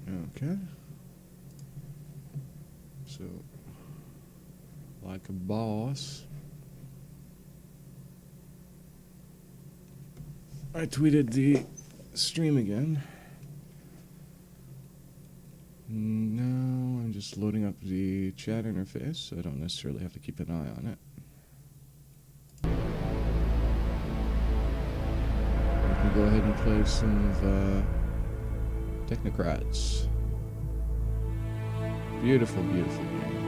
Okay. So, like a boss, I tweeted the stream again. Now I'm just loading up the chat interface, so I don't necessarily have to keep an eye on it. We can go ahead and play some of Technocrats. Beautiful, beautiful game.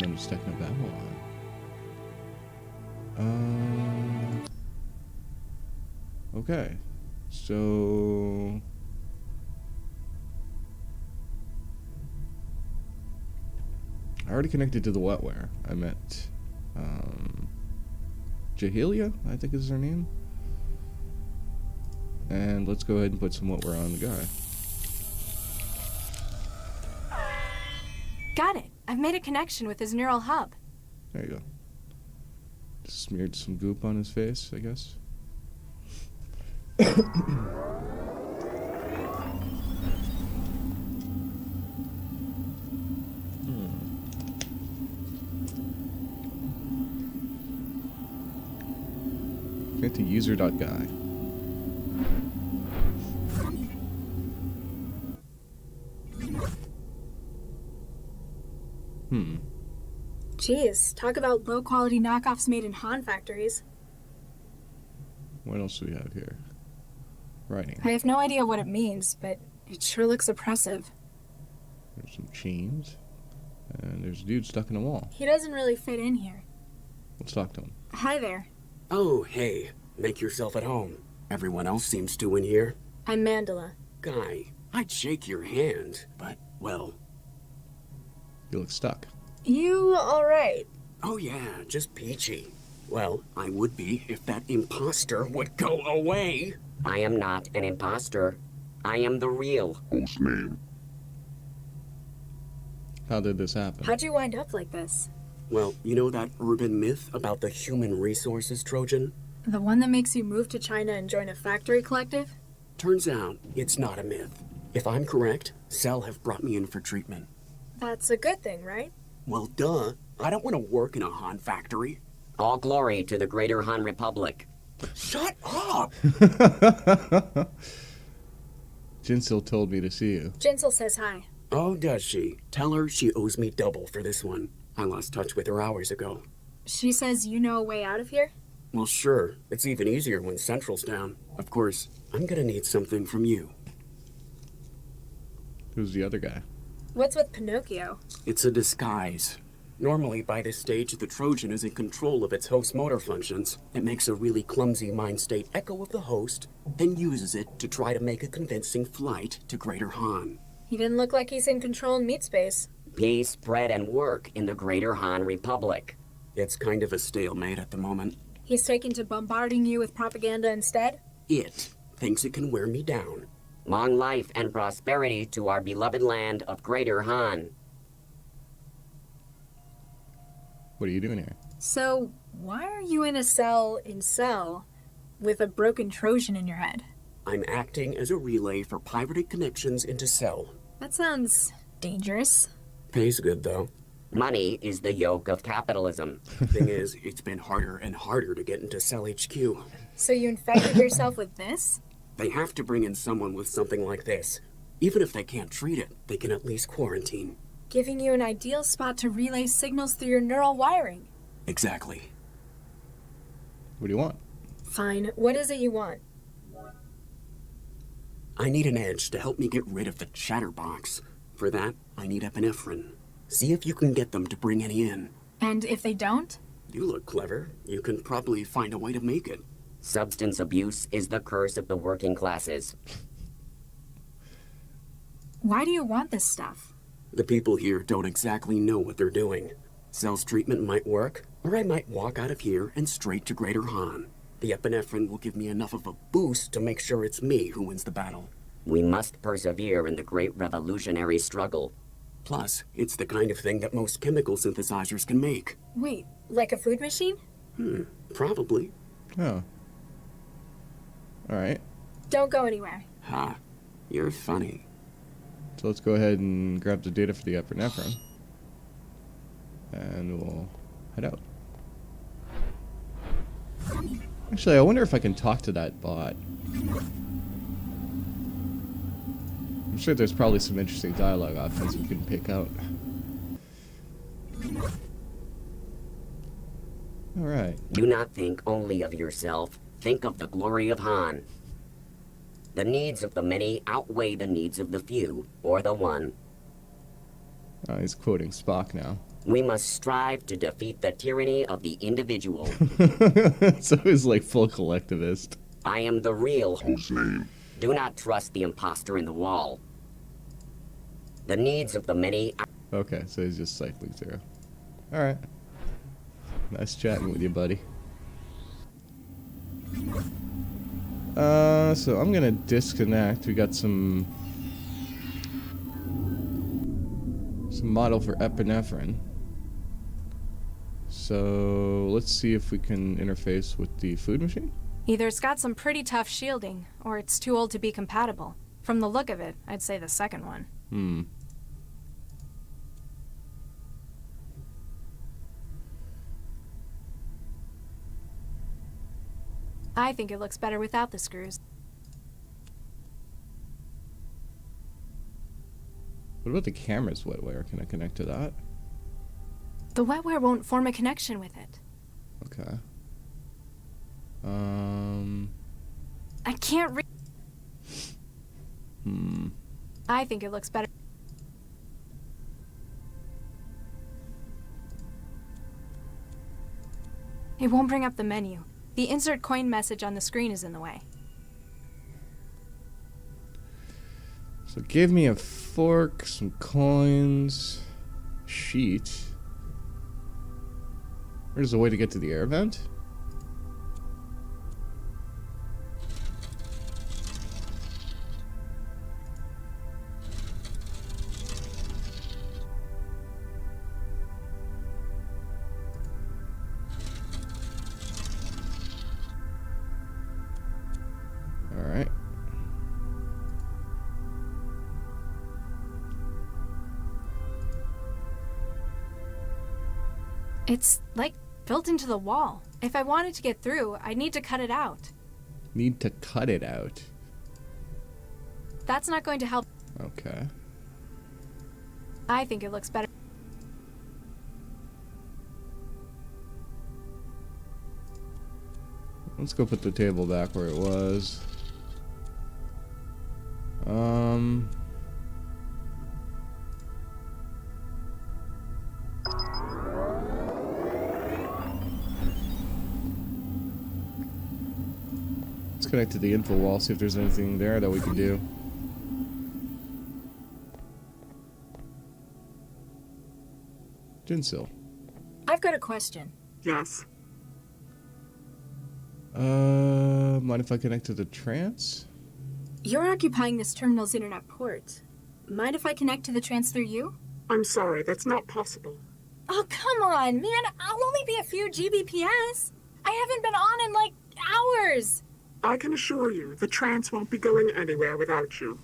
Known as Technobabylon. Okay, so I already connected to the wetware. I met Jahelia, I think is her name. And let's go ahead and put some wetware on the guy. Got it. I've made a connection with his neural hub. There you go. Just smeared some goop on his face, I guess. Get to user.guy. Jeez, talk about low-quality knockoffs made in Han factories. What else do we have here? Writing. I have no idea what it means, but it sure looks oppressive. There's some chains. And there's a dude stuck in a wall. He doesn't really fit in here. Let's talk to him. Hi there. Oh, hey. Make yourself at home. Everyone else seems to in here. I'm Mandela. Guy, I'd shake your hand, but, well... You look stuck. You alright? Oh yeah, just peachy. Well, I would be if that imposter would go away. I am not an imposter. I am the real. Whose name? How did this happen? How'd you wind up like this? Well, you know that urban myth about the human resources Trojan? The one that makes you move to China and join a factory collective? Turns out, it's not a myth. If I'm correct, Cell have brought me in for treatment. That's a good thing, right? Well, duh. I don't want to work in a Han factory. All glory to the Greater Han Republic. Shut up! Jinsil told me to see you. Jinsel says hi. Oh, does she? Tell her she owes me double for this one. I lost touch with her hours ago. She says you know a way out of here? Well, sure. It's even easier when Central's down. Of course, I'm gonna need something from you. Who's the other guy? What's with Pinocchio? It's a disguise. Normally, by this stage, the Trojan is in control of its host motor functions. It makes a really clumsy mind state echo of the host, then uses it to try to make a convincing flight to Greater Han. He didn't look like he's in control in meat space. Peace, spread, and work in the Greater Han Republic. It's kind of a stalemate at the moment. He's taken to bombarding you with propaganda instead? It thinks it can wear me down. Long life and prosperity to our beloved land of Greater Han. What are you doing here? So, why are you in a cell with a broken Trojan in your head? I'm acting as a relay for pirated connections into Cell. That sounds dangerous. Pays good, though. Money is the yoke of capitalism. Thing is, it's been harder and harder to get into Cell HQ. So you infected yourself with this? They have to bring in someone with something like this. Even if they can't treat it, they can at least quarantine. Giving you an ideal spot to relay signals through your neural wiring. Exactly. What do you want? Fine. What is it you want? I need an edge to help me get rid of the chatterbox. For that, I need epinephrine. See if you can get them to bring any in. And if they don't? You look clever. You can probably find a way to make it. Substance abuse is the curse of the working classes. Why do you want this stuff? The people here don't exactly know what they're doing. Cell's treatment might work, or I might walk out of here and straight to Greater Han. The epinephrine will give me enough of a boost to make sure it's me who wins the battle. We must persevere in the great revolutionary struggle. Plus, it's the kind of thing that most chemical synthesizers can make. Wait, like a food machine? Probably. Oh. Alright. Don't go anywhere. Ha. You're funny. So let's go ahead and grab the data for the epinephrine. And we'll head out. Actually, I wonder if I can talk to that bot. I'm sure there's probably some interesting dialogue options we can pick out. Alright. Do not think only of yourself. Think of the glory of Han. The needs of the many outweigh the needs of the few, or the one. He's quoting Spock now. We must strive to defeat the tyranny of the individual. So he's like full collectivist. I am the real. Whose name? Do not trust the imposter in the wall. The needs of the many. Okay, so he's just cycling through. Alright. Nice chatting with you, buddy. So I'm gonna disconnect. We got some model for epinephrine. So let's see if we can interface with the food machine. Either it's got some pretty tough shielding, or it's too old to be compatible. From the look of it, I'd say the second one. I think it looks better without the screws. What about the camera's wetware? Can I connect to that? The wetware won't form a connection with it. Okay. I can't I think it looks better. It won't bring up the menu. The insert coin message on the screen is in the way. So it gave me a fork, some coins, sheet. There's a way to get to the air vent? Alright. It's, like, built into the wall. If I wanted to get through, I'd need to cut it out. Need to cut it out. That's not going to help. Okay. I think it looks better. Let's go put the table back where it was. Let's connect to the info wall, see if there's anything there that we can do. Jinsil. I've got a question. Yes. Mind if I connect to the trance? You're occupying this terminal's internet port. Mind if I connect to the trans through you? I'm sorry, that's not possible. Oh, come on, man. I'll only be a few Gbps. I haven't been on in, like, hours. I can assure you, the trance won't be going anywhere without you.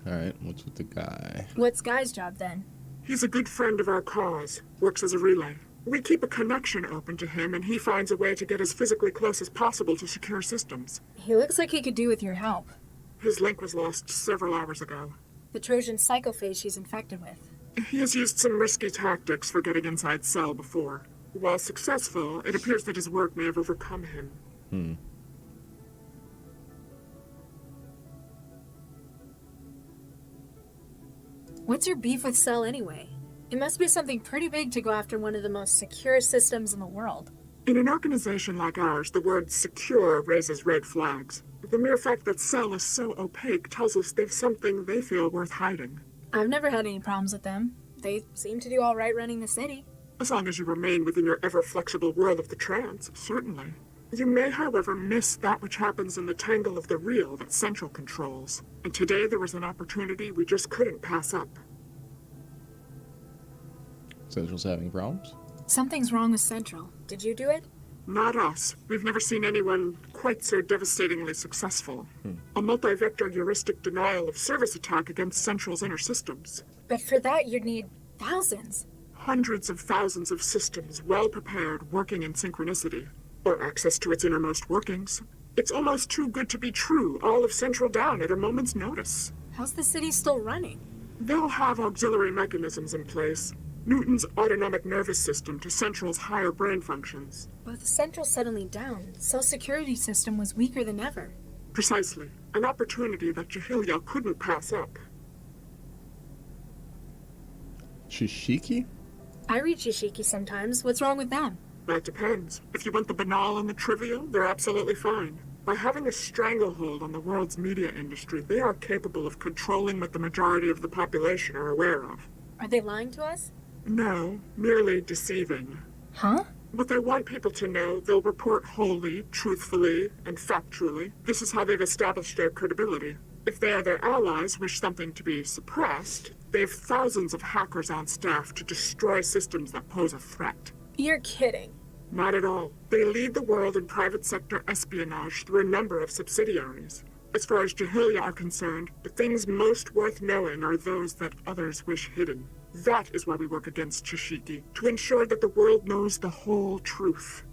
Alright, what's with the guy? What's Guy's job, then? He's a good friend of our cause, works as a relay. We keep a connection open to him, and he finds a way to get as physically close as possible to secure systems. He looks like he could do with your help. His link was lost several hours ago. The Trojan psychophage she's infected with. He has used some risky tactics for getting inside Cell before. While successful, it appears that his work may have overcome him. What's your beef with Cell anyway? It must be something pretty big to go after one of the most secure systems in the world. In an organization like ours, the word secure raises red flags. The mere fact that Cell is so opaque tells us they've something they feel worth hiding. I've never had any problems with them. They seem to do all right running the city. As long as you remain within your ever-flexible world of the trance, certainly. You may, however, miss that which happens in the tangle of the real that Central controls. And today there was an opportunity we just couldn't pass up. Central's having problems? Something's wrong with Central. Did you do it? Not us. We've never seen anyone quite so devastatingly successful. A multi-vector heuristic denial of service attack against Central's inner systems. But for that, you'd need thousands. Hundreds of thousands of systems well prepared, working in synchronicity. Or access to its innermost workings. It's almost too good to be true, all of Central down at a moment's notice. How's the city still running? They'll have auxiliary mechanisms in place. Newton's autonomic nervous system to Central's higher brain functions. But with Central suddenly down, cell security system was weaker than ever. Precisely. An opportunity that Jahilia couldn't pass up. Shishiki? I read Shishiki sometimes. What's wrong with them? That depends. If you want the banal and the trivial, they're absolutely fine. By having a stranglehold on the world's media industry, they are capable of controlling what the majority of the population are aware of. Are they lying to us? No, merely deceiving. Huh? What they want people to know, they'll report wholly, truthfully, and factually. This is how they've established their credibility. If they or their allies wish something to be suppressed, they have thousands of hackers on staff to destroy systems that pose a threat. You're kidding. Not at all. They lead the world in private sector espionage through a number of subsidiaries. As far as Jahilia are concerned, the things most worth knowing are those that others wish hidden. That is why we work against Shishiki, to ensure that the world knows the whole truth.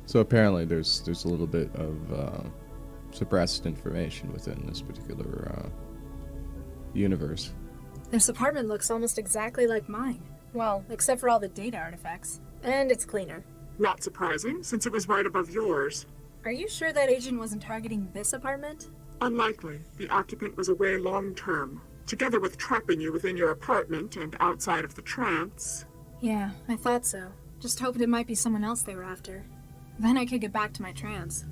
So apparently there's a little bit of suppressed information within this particular universe. This apartment looks almost exactly like mine. Well, except for all the data artifacts. And it's cleaner. Not surprising, since it was right above yours. Are you sure that agent wasn't targeting this apartment? Unlikely. The occupant was away long-term. Together with trapping you within your apartment and outside of the trance. Yeah, I thought so. Just hoped it might be someone else they were after. Then I could get back to my trance.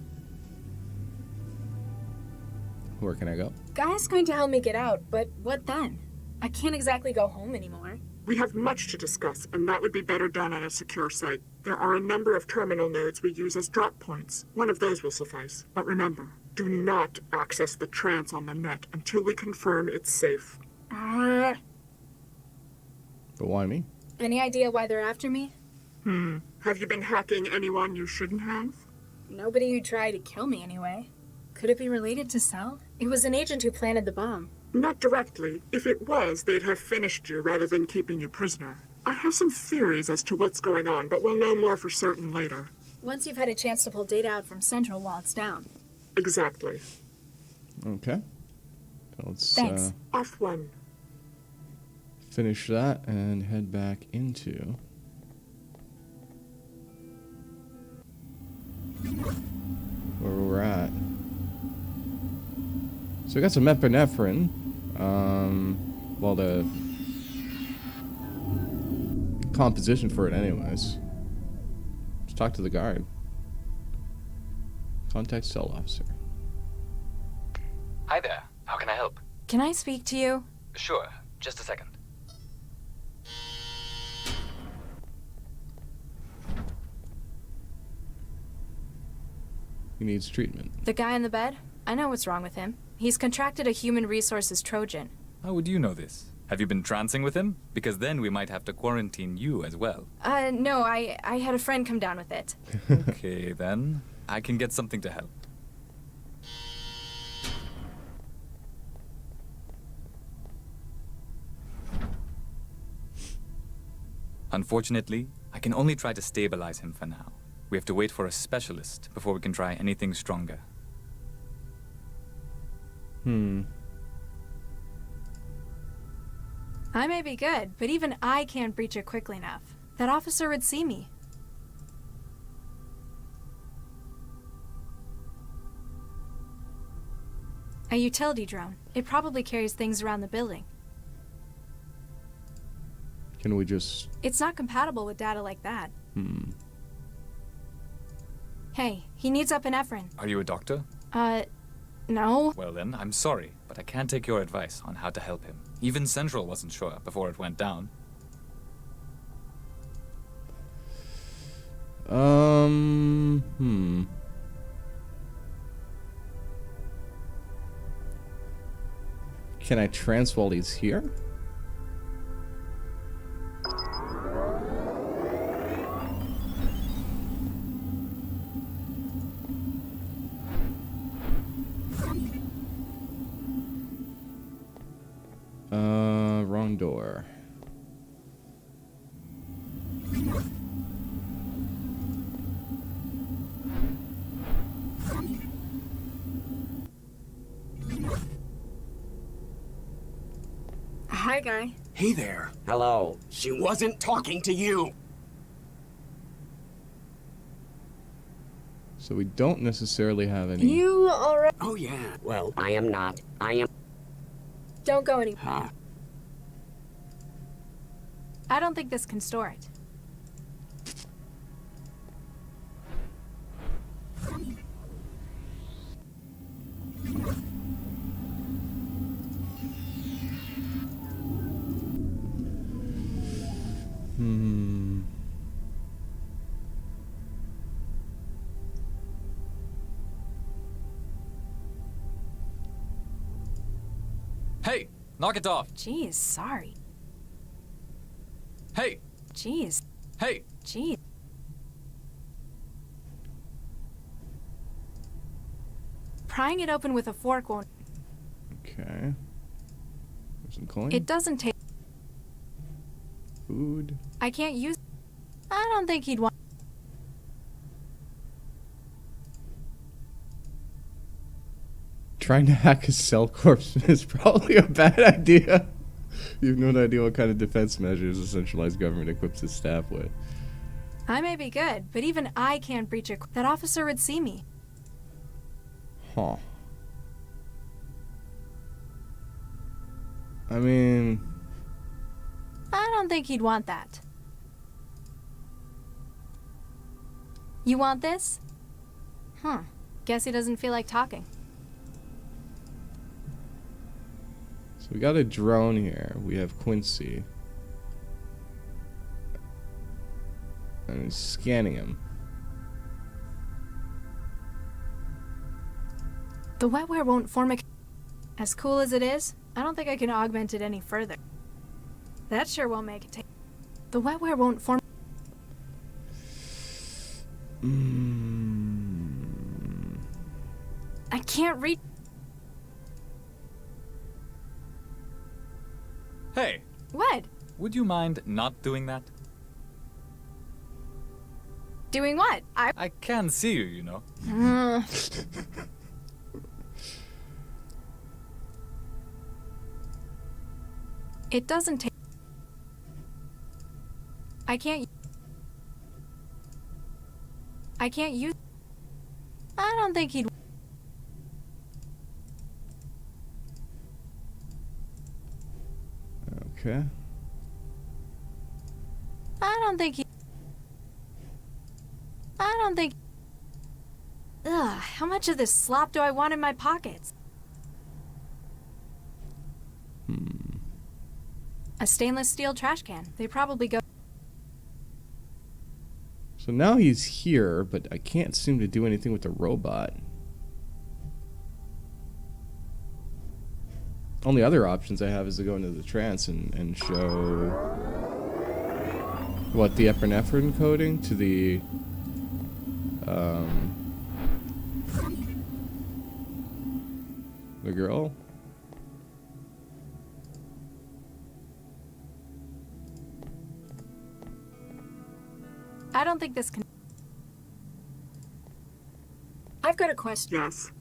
Where can I go? Guy's going to help me get out, but what then? I can't exactly go home anymore. We have much to discuss, and that would be better done on a secure site. There are a number of terminal nodes we use as drop points. One of those will suffice. But remember, do not access the trance on the net until we confirm it's safe. But why me? Any idea why they're after me? Have you been hacking anyone you shouldn't have? Nobody who tried to kill me anyway. Could it be related to Cell? It was an agent who planted the bomb. Not directly. If it was, they'd have finished you rather than keeping you prisoner. I have some theories as to what's going on, but we'll know more for certain later. Once you've had a chance to pull data out from Central while it's down. Exactly. Okay. Let's Thanks. Off one. finish that and head back into where we're at. So we got some epinephrine. Well, the composition for it anyways. Let's talk to the guard. Contact cell officer. Hi there. How can I help? Can I speak to you? Sure. Just a second. He needs treatment. The guy in the bed? I know what's wrong with him. He's contracted a human resources Trojan. How would you know this? Have you been trancing with him? Because then we might have to quarantine you as well. No, I had a friend come down with it. Okay, then. I can get something to help. Unfortunately, I can only try to stabilize him for now. We have to wait for a specialist before we can try anything stronger. I may be good, but even I can't breach it quickly enough. That officer would see me. A utility drone. It probably carries things around the building. Can we just... It's not compatible with data like that. Hey, he needs epinephrine. Are you a doctor? No. Well then, I'm sorry, but I can't take your advice on how to help him. Even Central wasn't sure before it went down. Can I trance while he's here? wrong door. Hi, guy. Hey there. Hello. She wasn't talking to you. So we don't necessarily have any... You alright? Oh, yeah. Well, I am not. I am. Don't go anywhere. huh? I don't think this can store it. Hmm. Hey, knock it off. Jeez, sorry. Hey, Jeez, hey. jeez. Prying it open with a fork won't. Okay. There's some coin. It doesn't take. Food. I can't use. I don't think he'd want. Trying to hack a cell corpse is probably a bad idea. You have no idea what kind of defense measures a centralized government equips its staff with. I may be good, but even I can't breach a. That officer would see me. Huh. I mean... I don't think he'd want that. You want this? Huh. Guess he doesn't feel like talking. So we got a drone here. We have Quincy. And it's scanning him. The wetware won't form a. As cool as it is, I don't think I can augment it any further. That sure won't make it take. The wetware won't form. I can't reach. Hey, What? would you mind not doing that? Doing what? I can see you, you know. It doesn't take. I can't. I can't use. I don't think he'd. Okay. I don't think he. I don't think. Ugh, how much of this slop do I want in my pockets? A stainless steel trash can. They probably go. So now he's here, but I can't seem to do anything with the robot. Only other options I have is to go into the trance and show what the epinephrine coding to the girl. I don't think this can. I've got a question. Yes.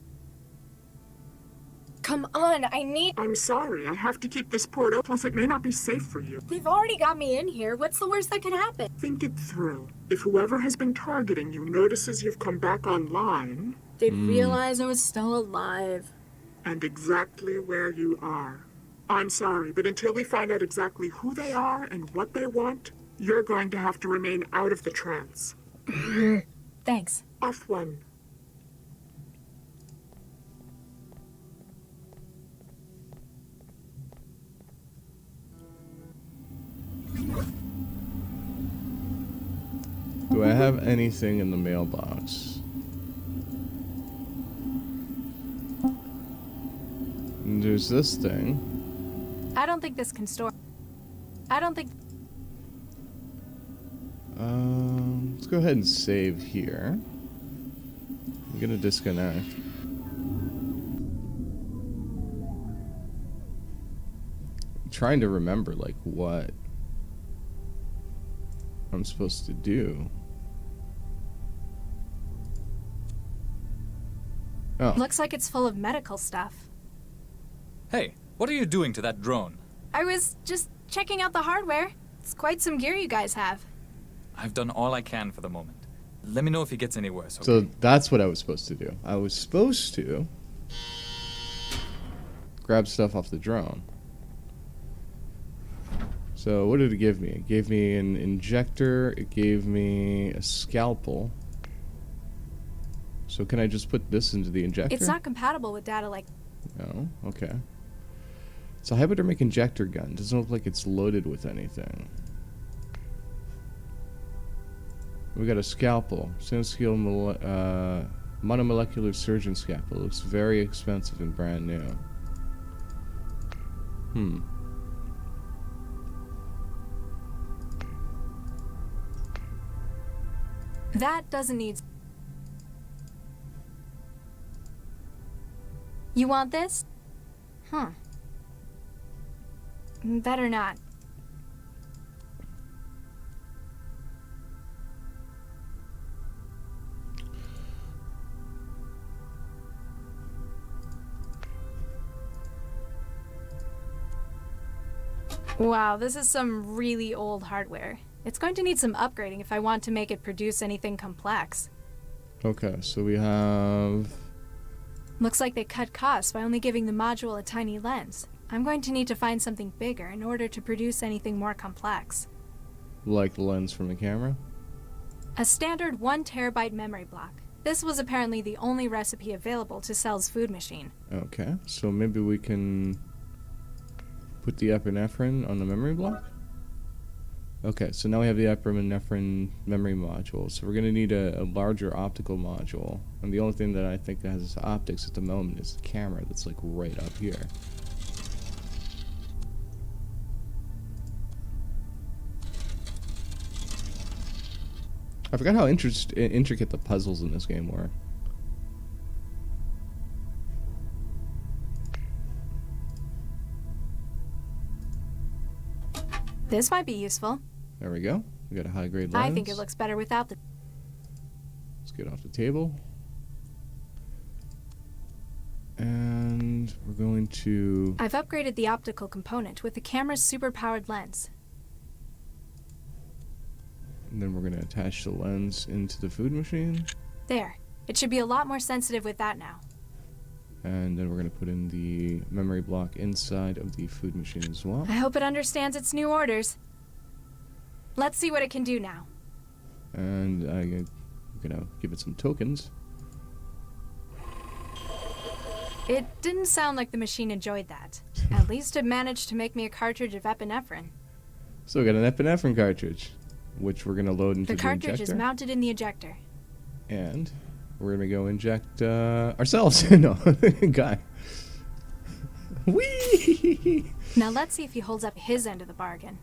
Come on, I need. I'm sorry, I have to keep this port open, plus it may not be safe for you. They've already got me in here. What's the worst that could happen? Think it through. If whoever has been targeting you notices you've come back online, They'd realize I was still alive. and exactly where you are. I'm sorry, but until we find out exactly who they are and what they want, you're going to have to remain out of the trance. Thanks. Off one. Do I have anything in the mailbox? And there's this thing. I don't think this can store. I don't think. Let's go ahead and save here. I'm gonna disconnect. trying to remember, like, what I'm supposed to do. Oh. Looks like it's full of medical stuff. Hey, what are you doing to that drone? I was just checking out the hardware. It's quite some gear you guys have. I've done all I can for the moment. Let me know if it gets any worse, okay? So that's what I was supposed to do. I was supposed to grab stuff off the drone. So what did it give me? It gave me an injector. It gave me a scalpel. So can I just put this into the injector? It's not compatible with data like... No? Okay. It's a hypodermic injector gun. Doesn't look like it's loaded with anything. We got a scalpel. Cinescale monomolecular surgeon scalpel. Looks very expensive and brand new. That doesn't need... You want this? Huh. Better not. Wow, this is some really old hardware. It's going to need some upgrading if I want to make it produce anything complex. Okay, so we have... Looks like they cut costs by only giving the module a tiny lens. I'm going to need to find something bigger in order to produce anything more complex. Like the lens from the camera? A standard 1 terabyte memory block. This was apparently the only recipe available to Cell's food machine. Okay, so maybe we can put the epinephrine on the memory block? Okay, so now we have the epinephrine memory module. So we're going to need a larger optical module. And the only thing that I think that has optics at the moment is the camera that's like right up here. I forgot how intricate the puzzles in this game were. This might be useful. There we go. We got a high-grade lens. I think it looks better without the... Let's get off the table. And we're going to... I've upgraded the optical component with the camera's super-powered lens. And then we're going to attach the lens into the food machine. There. It should be a lot more sensitive with that now. And then we're going to put in the memory block inside of the food machine as well. I hope it understands its new orders. Let's see what it can do now. And I'm going to give it some tokens. It didn't sound like the machine enjoyed that. At least it managed to make me a cartridge of epinephrine. So we got an epinephrine cartridge, which we're going to load into the cartridge injector. is mounted in the ejector. And we're going to go inject ourselves. No, guy. Whee! Now let's see if he holds up his end of the bargain.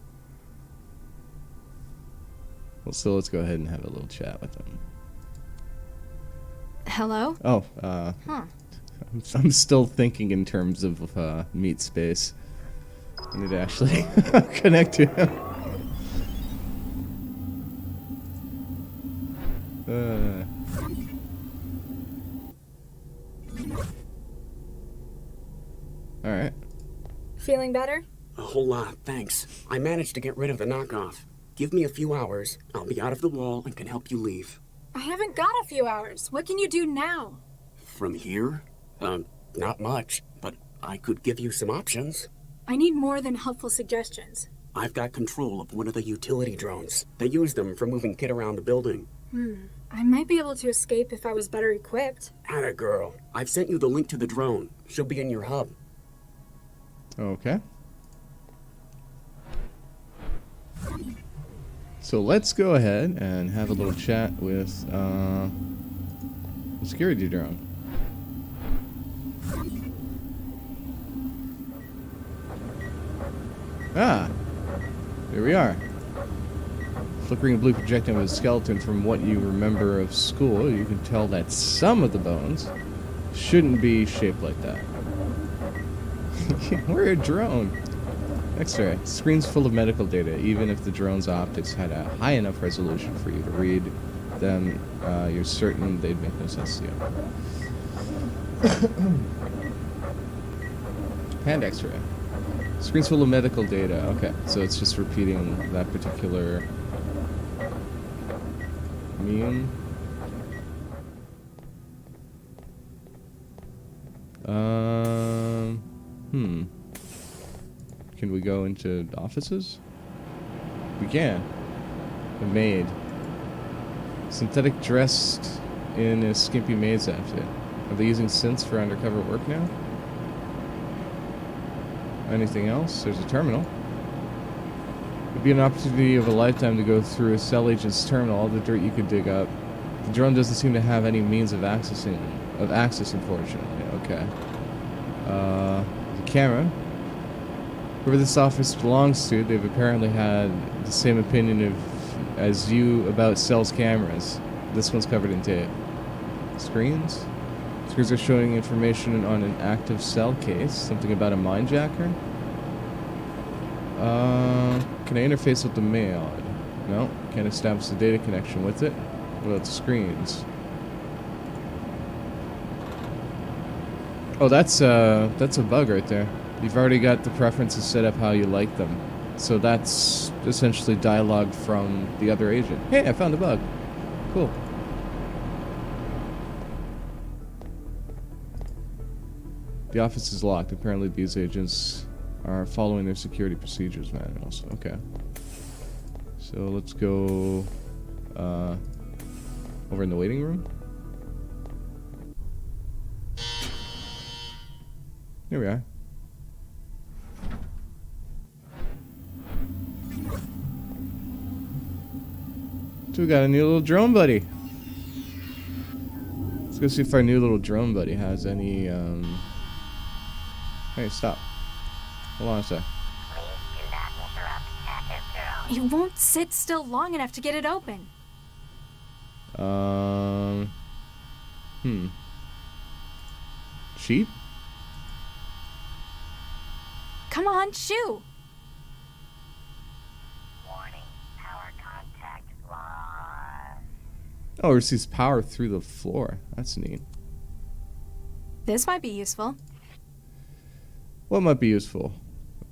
Well, so let's go ahead and have a little chat with him. Hello? Oh, Huh. I'm still thinking in terms of meat space. I need to actually connect to him. Alright. Feeling better? A whole lot, thanks. I managed to get rid of the knockoff. Give me a few hours. I'll be out of the wall and can help you leave. I haven't got a few hours. What can you do now? From here? Not much, but I could give you some options. I need more than helpful suggestions. I've got control of one of the utility drones. They use them for moving Kit around the building. I might be able to escape if I was better equipped. Atta girl. I've sent you the link to the drone. She'll be in your hub. Okay. So let's go ahead and have a little chat with the security drone. Ah, here we are. Flickering blue projecting of a skeleton from what you remember of school, you can tell that some of the bones shouldn't be shaped like that. We're a drone. X-ray. Screens full of medical data. Even if the drone's optics had a high enough resolution for you to read them, you're certain they'd make no sense to you. Hand X-ray. Screens full of medical data. Okay, so it's just repeating that particular meme. Can we go into offices? We can. A maid. Synthetic dressed in a skimpy maid's outfit. Are they using synths for undercover work now? Anything else? There's a terminal. It'd be an opportunity of a lifetime to go through a cell agent's terminal, all the dirt you could dig up. The drone doesn't seem to have any means of access, unfortunately. Okay. The camera. Whoever this office belongs to, they've apparently had the same opinion as you about Cell's cameras. This one's covered in tape. Screens? Screens are showing information on an active Cell case. Something about a minejacker? Can I interface with the mail? No, can't establish the data connection with it. What about the screens? Oh, that's a bug right there. You've already got the preferences set up how you like them. So that's essentially dialogue from the other agent. Hey, I found a bug. Cool. The office is locked. Apparently these agents are following their security procedures manuals. Okay. So let's go over in the waiting room. Here we are. So we got a new little drone buddy. Let's go see if our new little drone buddy has any, Hey, stop. Hold on a sec. You won't sit still long enough to get it open. Sheep? Come on, shoo! Oh, it receives power through the floor. That's neat. This might be useful. What might be useful?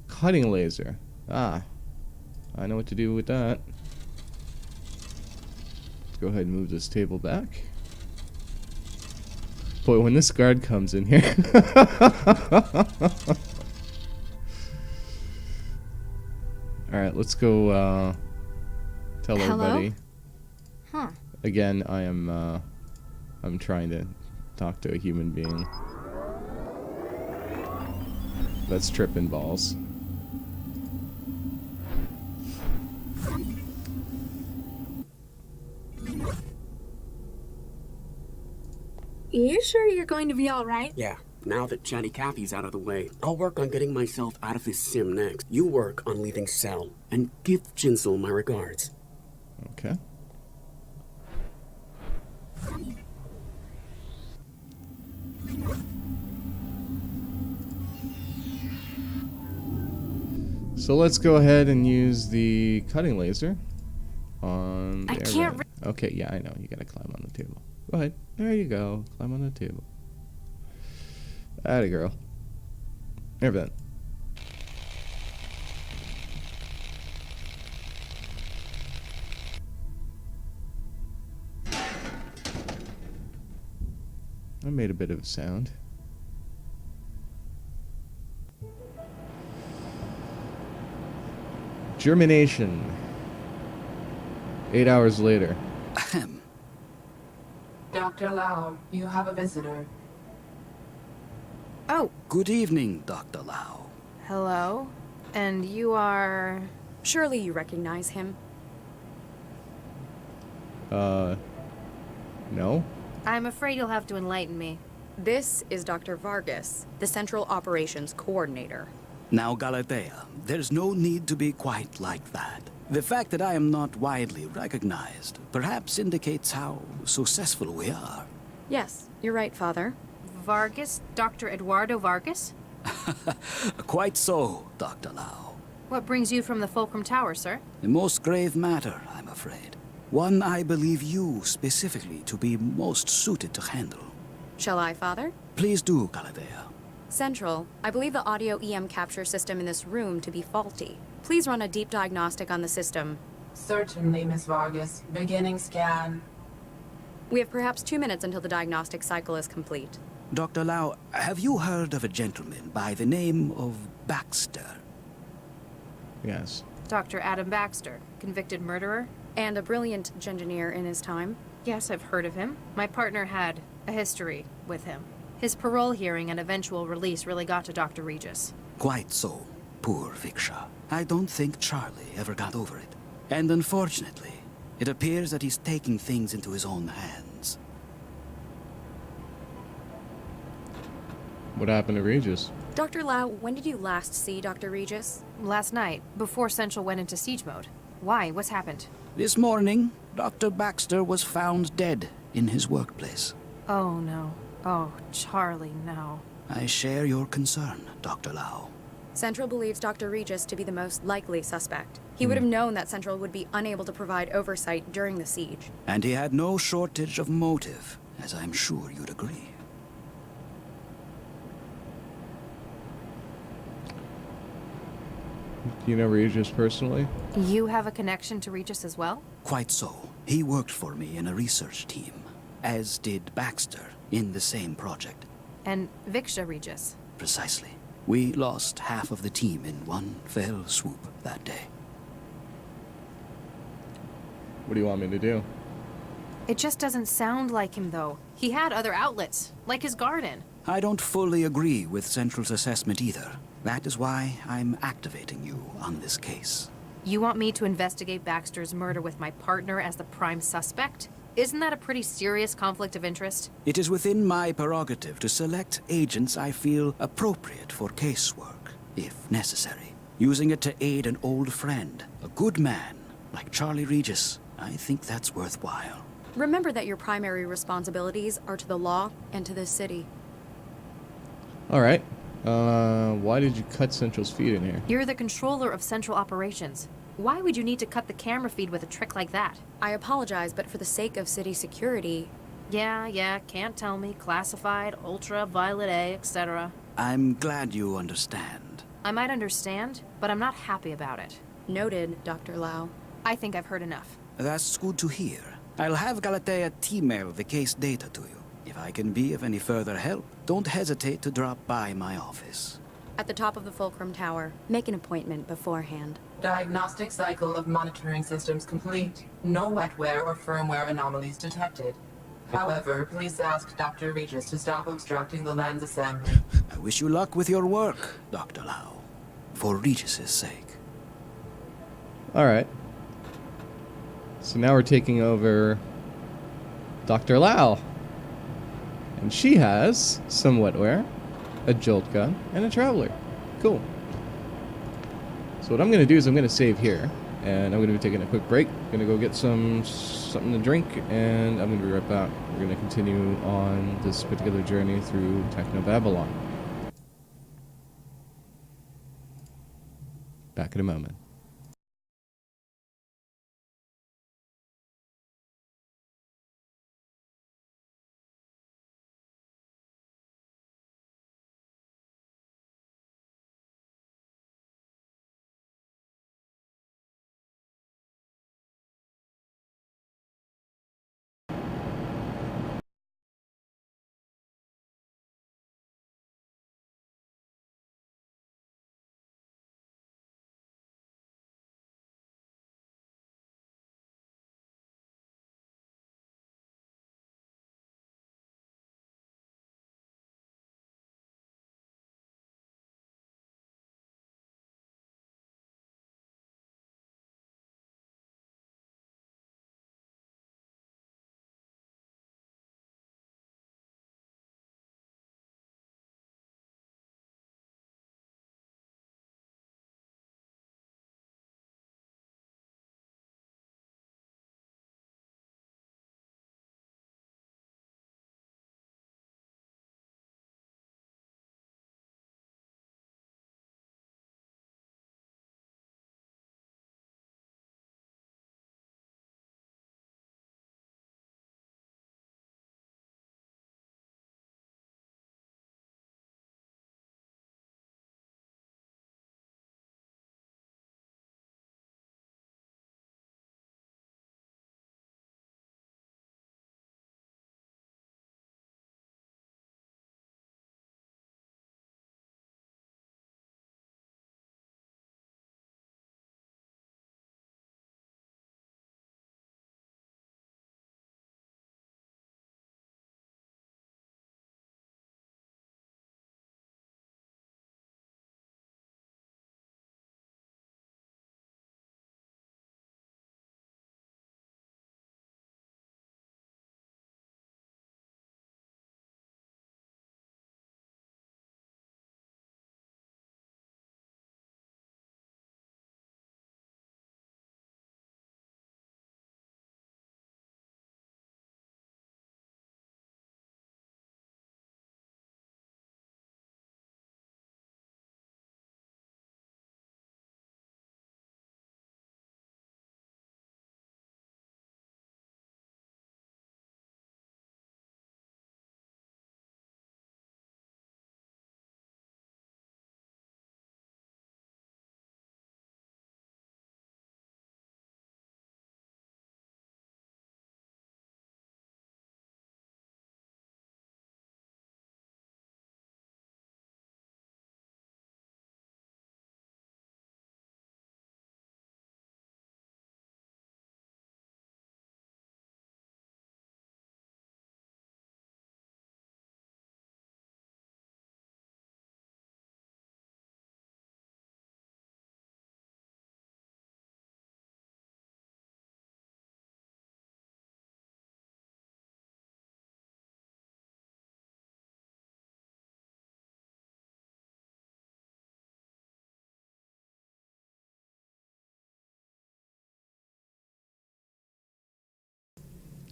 Cutting laser. Ah. I know what to do with that. Let's go ahead and move this table back. Boy, when this guard comes in here. Alright, let's go tell Hello? everybody. Huh. Again, I'm trying to talk to a human being. That's tripping balls. You sure you're going to be alright? Yeah, now that Chatty Cathy's out of the way, I'll work on getting myself out of this sim next. You work on leaving Cell, and give Jinsel my regards. Okay. So let's go ahead and use the cutting laser on the I can't airline. Okay, yeah, I know. You gotta climb on the table. Go ahead. There you go. Climb on the table. Atta girl. There, then. I made a bit of a sound. Germination. 8 hours later. Ahem. Dr. Lau, you have a visitor. Oh, Good evening, Dr. Lau. hello? And you are... Surely you recognize him. No? I'm afraid you'll have to enlighten me. This is Dr. Vargas, the Central Operations Coordinator. Now, Galatea, there's no need to be quite like that. The fact that I am not widely recognized perhaps indicates how successful we are. Yes, you're right, Father. Vargas? Dr. Eduardo Vargas? Quite so, Dr. Lau. What brings you from the Fulcrum Tower, sir? A most grave matter, I'm afraid. One I believe you specifically to be most suited to handle. Shall I, Father? Please do, Galadea. Central, I believe the audio EM capture system in this room to be faulty. Please run a deep diagnostic on the system. Certainly, Miss Vargas. Beginning scan. We have perhaps 2 minutes until the diagnostic cycle is complete. Dr. Lau, have you heard of a gentleman by the name of Baxter? Yes. Dr. Adam Baxter, convicted murderer? And a brilliant engineer in his time. Yes, I've heard of him. My partner had a history with him. His parole hearing and eventual release really got to Dr. Regis. Quite so. Poor Viksha. I don't think Charlie ever got over it. And unfortunately, it appears that he's taking things into his own hands. What happened to Regis? Dr. Lau, when did you last see Dr. Regis? Last night, before Central went into siege mode. Why? What's happened? This morning, Dr. Baxter was found dead in his workplace. Oh, no. Oh, Charlie, no. I share your concern, Dr. Lau. Central believes Dr. Regis to be the most likely suspect. He would have known that Central would be unable to provide oversight during the siege. And he had no shortage of motive, as I'm sure you'd agree. Do you know Regis personally? You have a connection to Regis as well? Quite so. He worked for me in a research team, as did Baxter, in the same project. And Viksha Regis? Precisely. We lost half of the team in one fell swoop that day. What do you want me to do? It just doesn't sound like him, though. He had other outlets, like his garden. I don't fully agree with Central's assessment either. That is why I'm activating you on this case. You want me to investigate Baxter's murder with my partner as the prime suspect? Isn't that a pretty serious conflict of interest? It is within my prerogative to select agents I feel appropriate for casework, if necessary. Using it to aid an old friend, a good man, like Charlie Regis, I think that's worthwhile. Remember that your primary responsibilities are to the law and to this city. Alright. Why did you cut Central's feed in here? You're the controller of Central Operations. Why would you need to cut the camera feed with a trick like that? I apologize, but for the sake of city security... Yeah, can't tell me. Classified, ultraviolet A, etc. I'm glad you understand. I might understand, but I'm not happy about it. Noted, Dr. Lau. I think I've heard enough. That's good to hear. I'll have Galatea email the case data to you. If I can be of any further help, don't hesitate to drop by my office. At the top of the Fulcrum Tower. Make an appointment beforehand. Diagnostic cycle of monitoring systems complete. No wetware or firmware anomalies detected. However, please ask Dr. Regis to stop obstructing the lens assembly. I wish you luck with your work, Dr. Lau. For Regis's sake. Alright. So now we're taking over Dr. Lau. And she has some wetware, a jolt gun, and a traveler. Cool. So what I'm going to do is I'm going to save here. And I'm going to be taking a quick break. Going to go get something to drink. And I'm going to be right back. We're going to continue on this particular journey through Technobabylon. Back in a moment.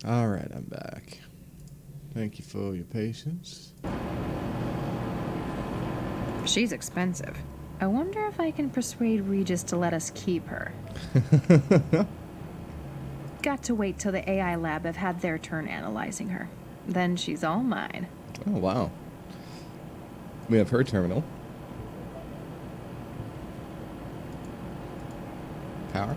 Alright, I'm back. Thank you for your patience. She's expensive. I wonder if I can persuade Regis to let us keep her. Got to wait till the AI lab have had their turn analyzing her. Then she's all mine. Oh, wow. We have her terminal. Power.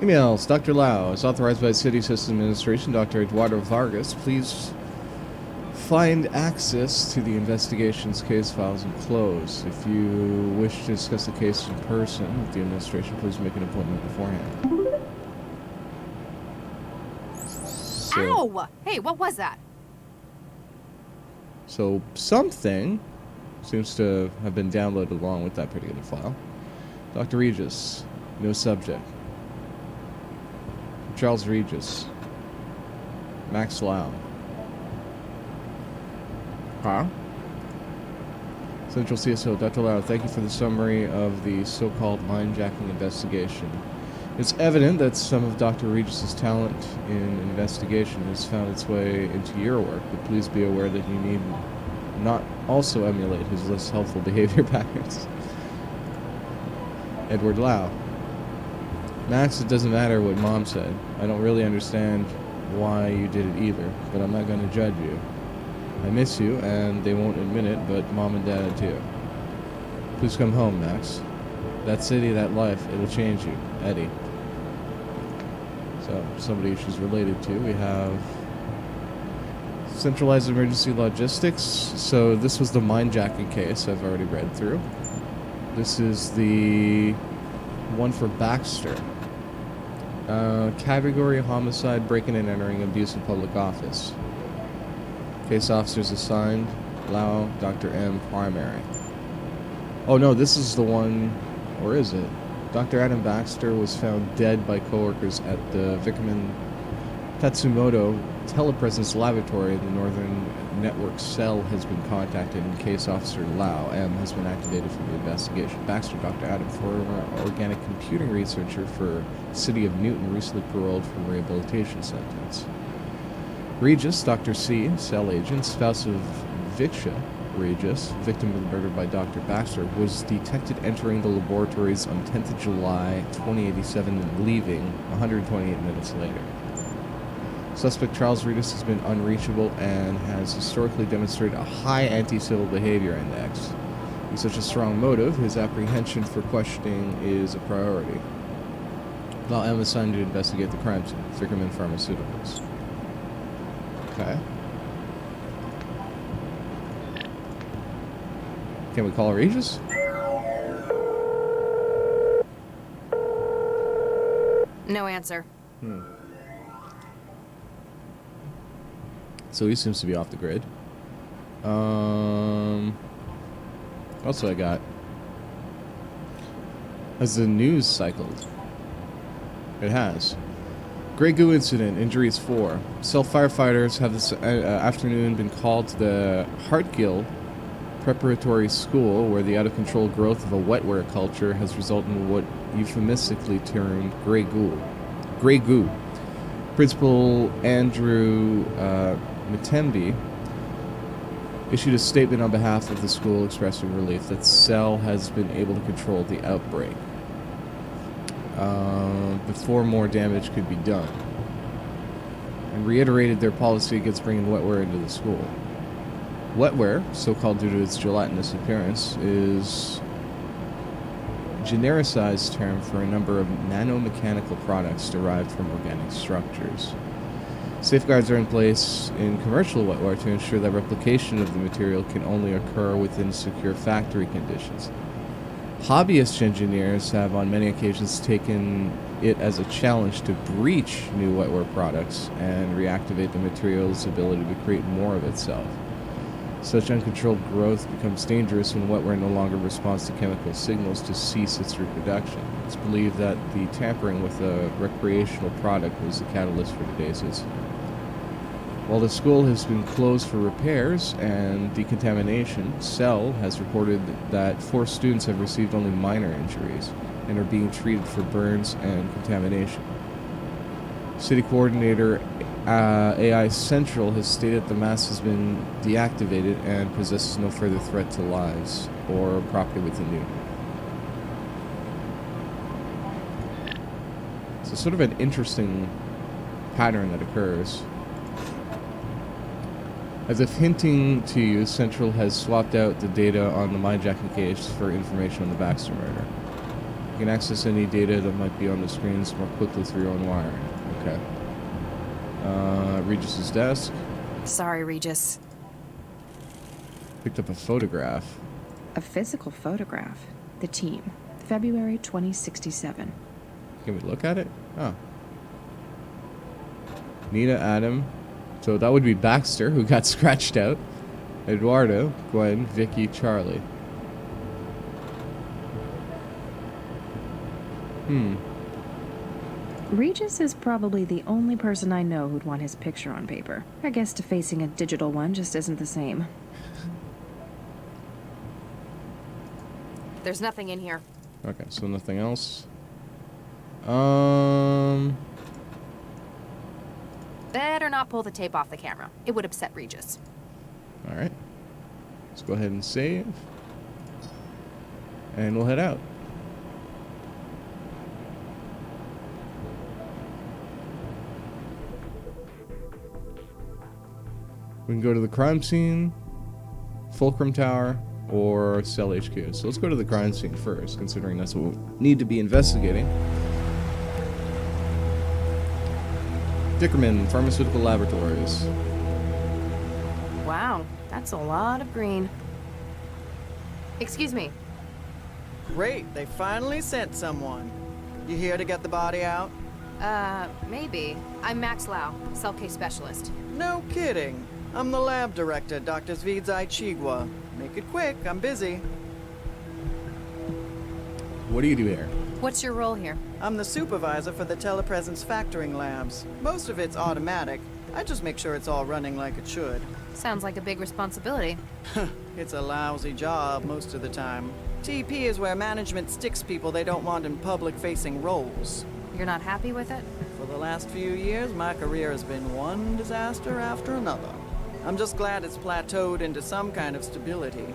Emails. Dr. Lau is authorized by City System Administration. Dr. Eduardo Vargas, please find access to the investigation's case files and close. If you wish to discuss the case in person with the administration, please make an appointment beforehand. Ow! Hey, what was that? So something seems to have been downloaded along with that particular file. Dr. Regis, no subject. Charles Regis. Max Lau. Huh? Central CSO, Dr. Lau, thank you for the summary of the so-called mind-jacking investigation. It's evident that some of Dr. Regis's talent in investigation has found its way into your work, but please be aware that you need not also emulate his less helpful behavior patterns. Edward Lau. Max, it doesn't matter what Mom said. I don't really understand why you did it either, but I'm not going to judge you. I miss you, and they won't admit it, but Mom and Dad too. Please come home, Max. That city, that life, it'll change you. Eddie. So, somebody she's related to. We have centralized emergency logistics. So, this was the mind-jacking case I've already read through. This is the one for Baxter. Category homicide, breaking and entering, abuse of public office. Case officers assigned, Lau, Dr. M, primary. Oh no, this is the one, or is it? Dr. Adam Baxter was found dead by coworkers at the Vickerman Tatsumoto telepresence laboratory. The Northern Network cell has been contacted, and case officer Lau M has been activated for the investigation. Baxter, Dr. Adam, former organic computing researcher for City of Newton, recently paroled from rehabilitation sentence. Regis, Dr. C, cell agent, spouse of Viksha Regis, victim of the murder by Dr. Baxter, was detected entering the laboratories on 10th of July 2087 and leaving 128 minutes later. Suspect Charles Regis has been unreachable and has historically demonstrated a high anti-civil behavior index. With such a strong motive, his apprehension for questioning is a priority. Lau M assigned to investigate the crime scene, Vickerman Pharmaceuticals. Okay. Can we call Regis? No answer. So he seems to be off the grid. What else I got? Has the news cycled? It has. Grey Goo incident, injuries 4. Cell firefighters have this afternoon been called to the Hartgill Preparatory School, where the out-of-control growth of a wetware culture has resulted in what euphemistically termed Grey Goo. Grey Goo. Principal Andrew Matembi issued a statement on behalf of the school expressing relief that Cell has been able to control the outbreak before more damage could be done, and reiterated their policy against bringing wetware into the school. Wetware, so called due to its gelatinous appearance, is a genericized term for a number of nanomechanical products derived from organic structures. Safeguards are in place in commercial wetware to ensure that replication of the material can only occur within secure factory conditions. Hobbyist engineers have on many occasions taken it as a challenge to breach new wetware products and reactivate the material's ability to create more of itself. Such uncontrolled growth becomes dangerous when wetware no longer responds to chemical signals to cease its reproduction. It's believed that the tampering with a recreational product was the catalyst for today's incident. While the school has been closed for repairs and decontamination, Cell has reported that 4 students have received only minor injuries. and are being treated for burns and contamination. City Coordinator AI Central has stated the mast has been deactivated and possesses no further threat to lives or property within Newton. So sort of an interesting pattern that occurs. As if hinting to you, Central has swapped out the data on the mindjacking case for information on the Baxter murder. You can access any data that might be on the screens more quickly through your own wiring. Okay. Regis's desk. Sorry, Regis. Picked up a photograph. A physical photograph. The team. February 2067. Can we look at it? Oh. Nina, Adam. So that would be Baxter, who got scratched out. Eduardo, Gwen, Vicky, Charlie. Regis is probably the only person I know who'd want his picture on paper. I guess defacing a digital one just isn't the same. There's nothing in here. Okay, so nothing else. Better not pull the tape off the camera. It would upset Regis. Alright. Let's go ahead and save. And we'll head out. We can go to the crime scene, Fulcrum Tower, or Cell HQ. So let's go to the crime scene first, considering that's what we need to be investigating. Dickerman Pharmaceutical Laboratories. Wow, that's a lot of green. Excuse me. Great, they finally sent someone. You here to get the body out? Maybe. I'm Max Lau, cell case specialist. No kidding. I'm the lab director, Dr. Zvidzai Chigwa. Make it quick, I'm busy. What do you do here? What's your role here? I'm the supervisor for the telepresence factoring labs. Most of it's automatic. I just make sure it's all running like it should. Sounds like a big responsibility. It's a lousy job most of the time. TP is where management sticks people they don't want in public-facing roles. You're not happy with it? For the last few years, my career has been one disaster after another. I'm just glad it's plateaued into some kind of stability.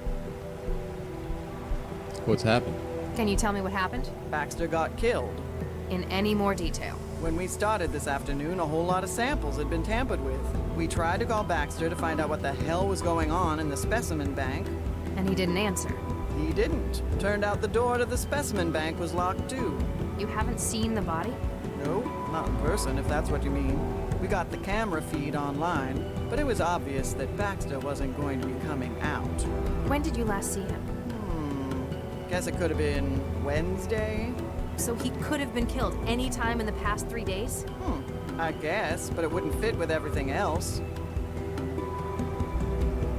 What's happened? Can you tell me what happened? Baxter got killed. In any more detail? When we started this afternoon, a whole lot of samples had been tampered with. We tried to call Baxter to find out what the hell was going on in the specimen bank. And he didn't answer? He didn't. Turned out the door to the specimen bank was locked too. You haven't seen the body? No, not in person, if that's what you mean. We got the camera feed online, but it was obvious that Baxter wasn't going to be coming out. When did you last see him? Guess it could have been Wednesday? So he could have been killed any time in the past 3 days? I guess, but it wouldn't fit with everything else.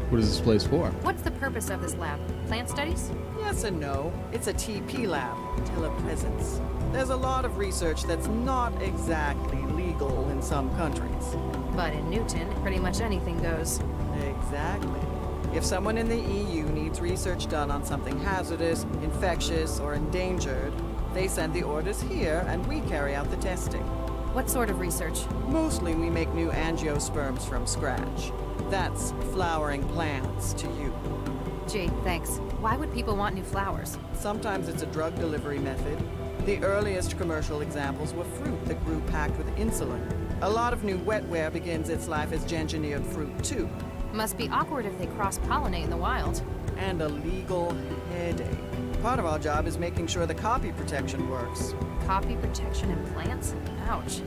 What is this place for? What's the purpose of this lab? Plant studies? Yes and no. It's a TP lab, telepresence. There's a lot of research that's not exactly legal in some countries. But in Newton, pretty much anything goes. Exactly. If someone in the EU needs research done on something hazardous, infectious, or endangered, they send the orders here and we carry out the testing. What sort of research? Mostly we make new angiosperms from scratch. That's flowering plants to you. Gee, thanks. Why would people want new flowers? Sometimes it's a drug delivery method. The earliest commercial examples were fruit that grew packed with insulin. A lot of new wetware begins its life as engineered fruit too. Must be awkward if they cross-pollinate in the wild. And a legal headache. Part of our job is making sure the copy protection works. Copy protection in plants? Ouch.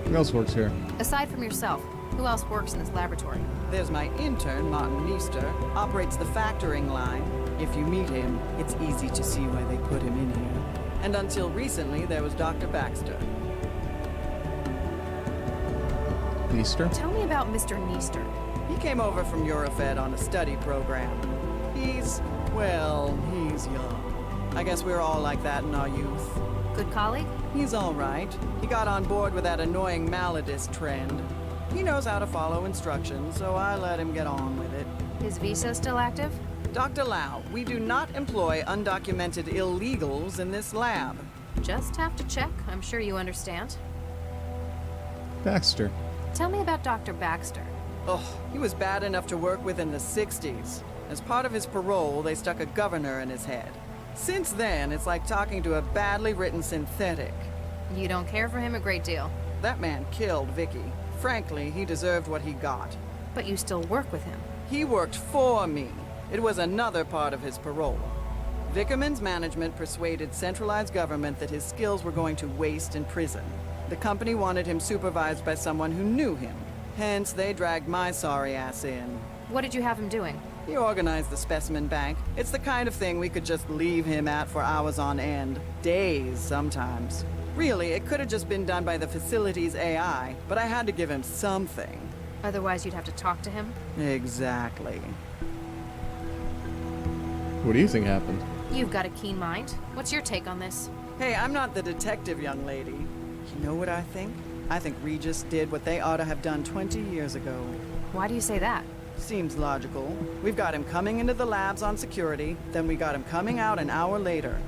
Who else works here? Aside from yourself, who else works in this laboratory? There's my intern, Martin Meester, operates the factoring line. If you meet him, it's easy to see why they put him in here. And until recently, there was Dr. Baxter. Meester? Tell me about Mr. Meester. He came over from Eurofed on a study program. He's young. I guess we're all like that in our youth. Good colleague? He's all right. He got on board with that annoying Maladist trend. He knows how to follow instructions, so I let him get on with it. His visa still active? Dr. Lau, we do not employ undocumented illegals in this lab. Just have to check. I'm sure you understand. Baxter. Tell me about Dr. Baxter. Oh, he was bad enough to work with in the 60s. As part of his parole, they stuck a governor in his head. Since then, it's like talking to a badly written synthetic. You don't care for him a great deal. That man killed Vicky. Frankly, he deserved what he got. But you still work with him. He worked for me. It was another part of his parole. Vickerman's management persuaded centralized government that his skills were going to waste in prison. The company wanted him supervised by someone who knew him. Hence, they dragged my sorry ass in. What did you have him doing? He organized the specimen bank. It's the kind of thing we could just leave him at for hours on end. Days, sometimes. Really, it could have just been done by the facility's AI, but I had to give him something. Otherwise, you'd have to talk to him? Exactly. What do you think happened? You've got a keen mind. What's your take on this? Hey, I'm not the detective, young lady. You know what I think? I think Regis did what they ought to have done 20 years ago. Why do you say that? Seems logical. We've got him coming into the labs on security, then we got him coming out an hour later.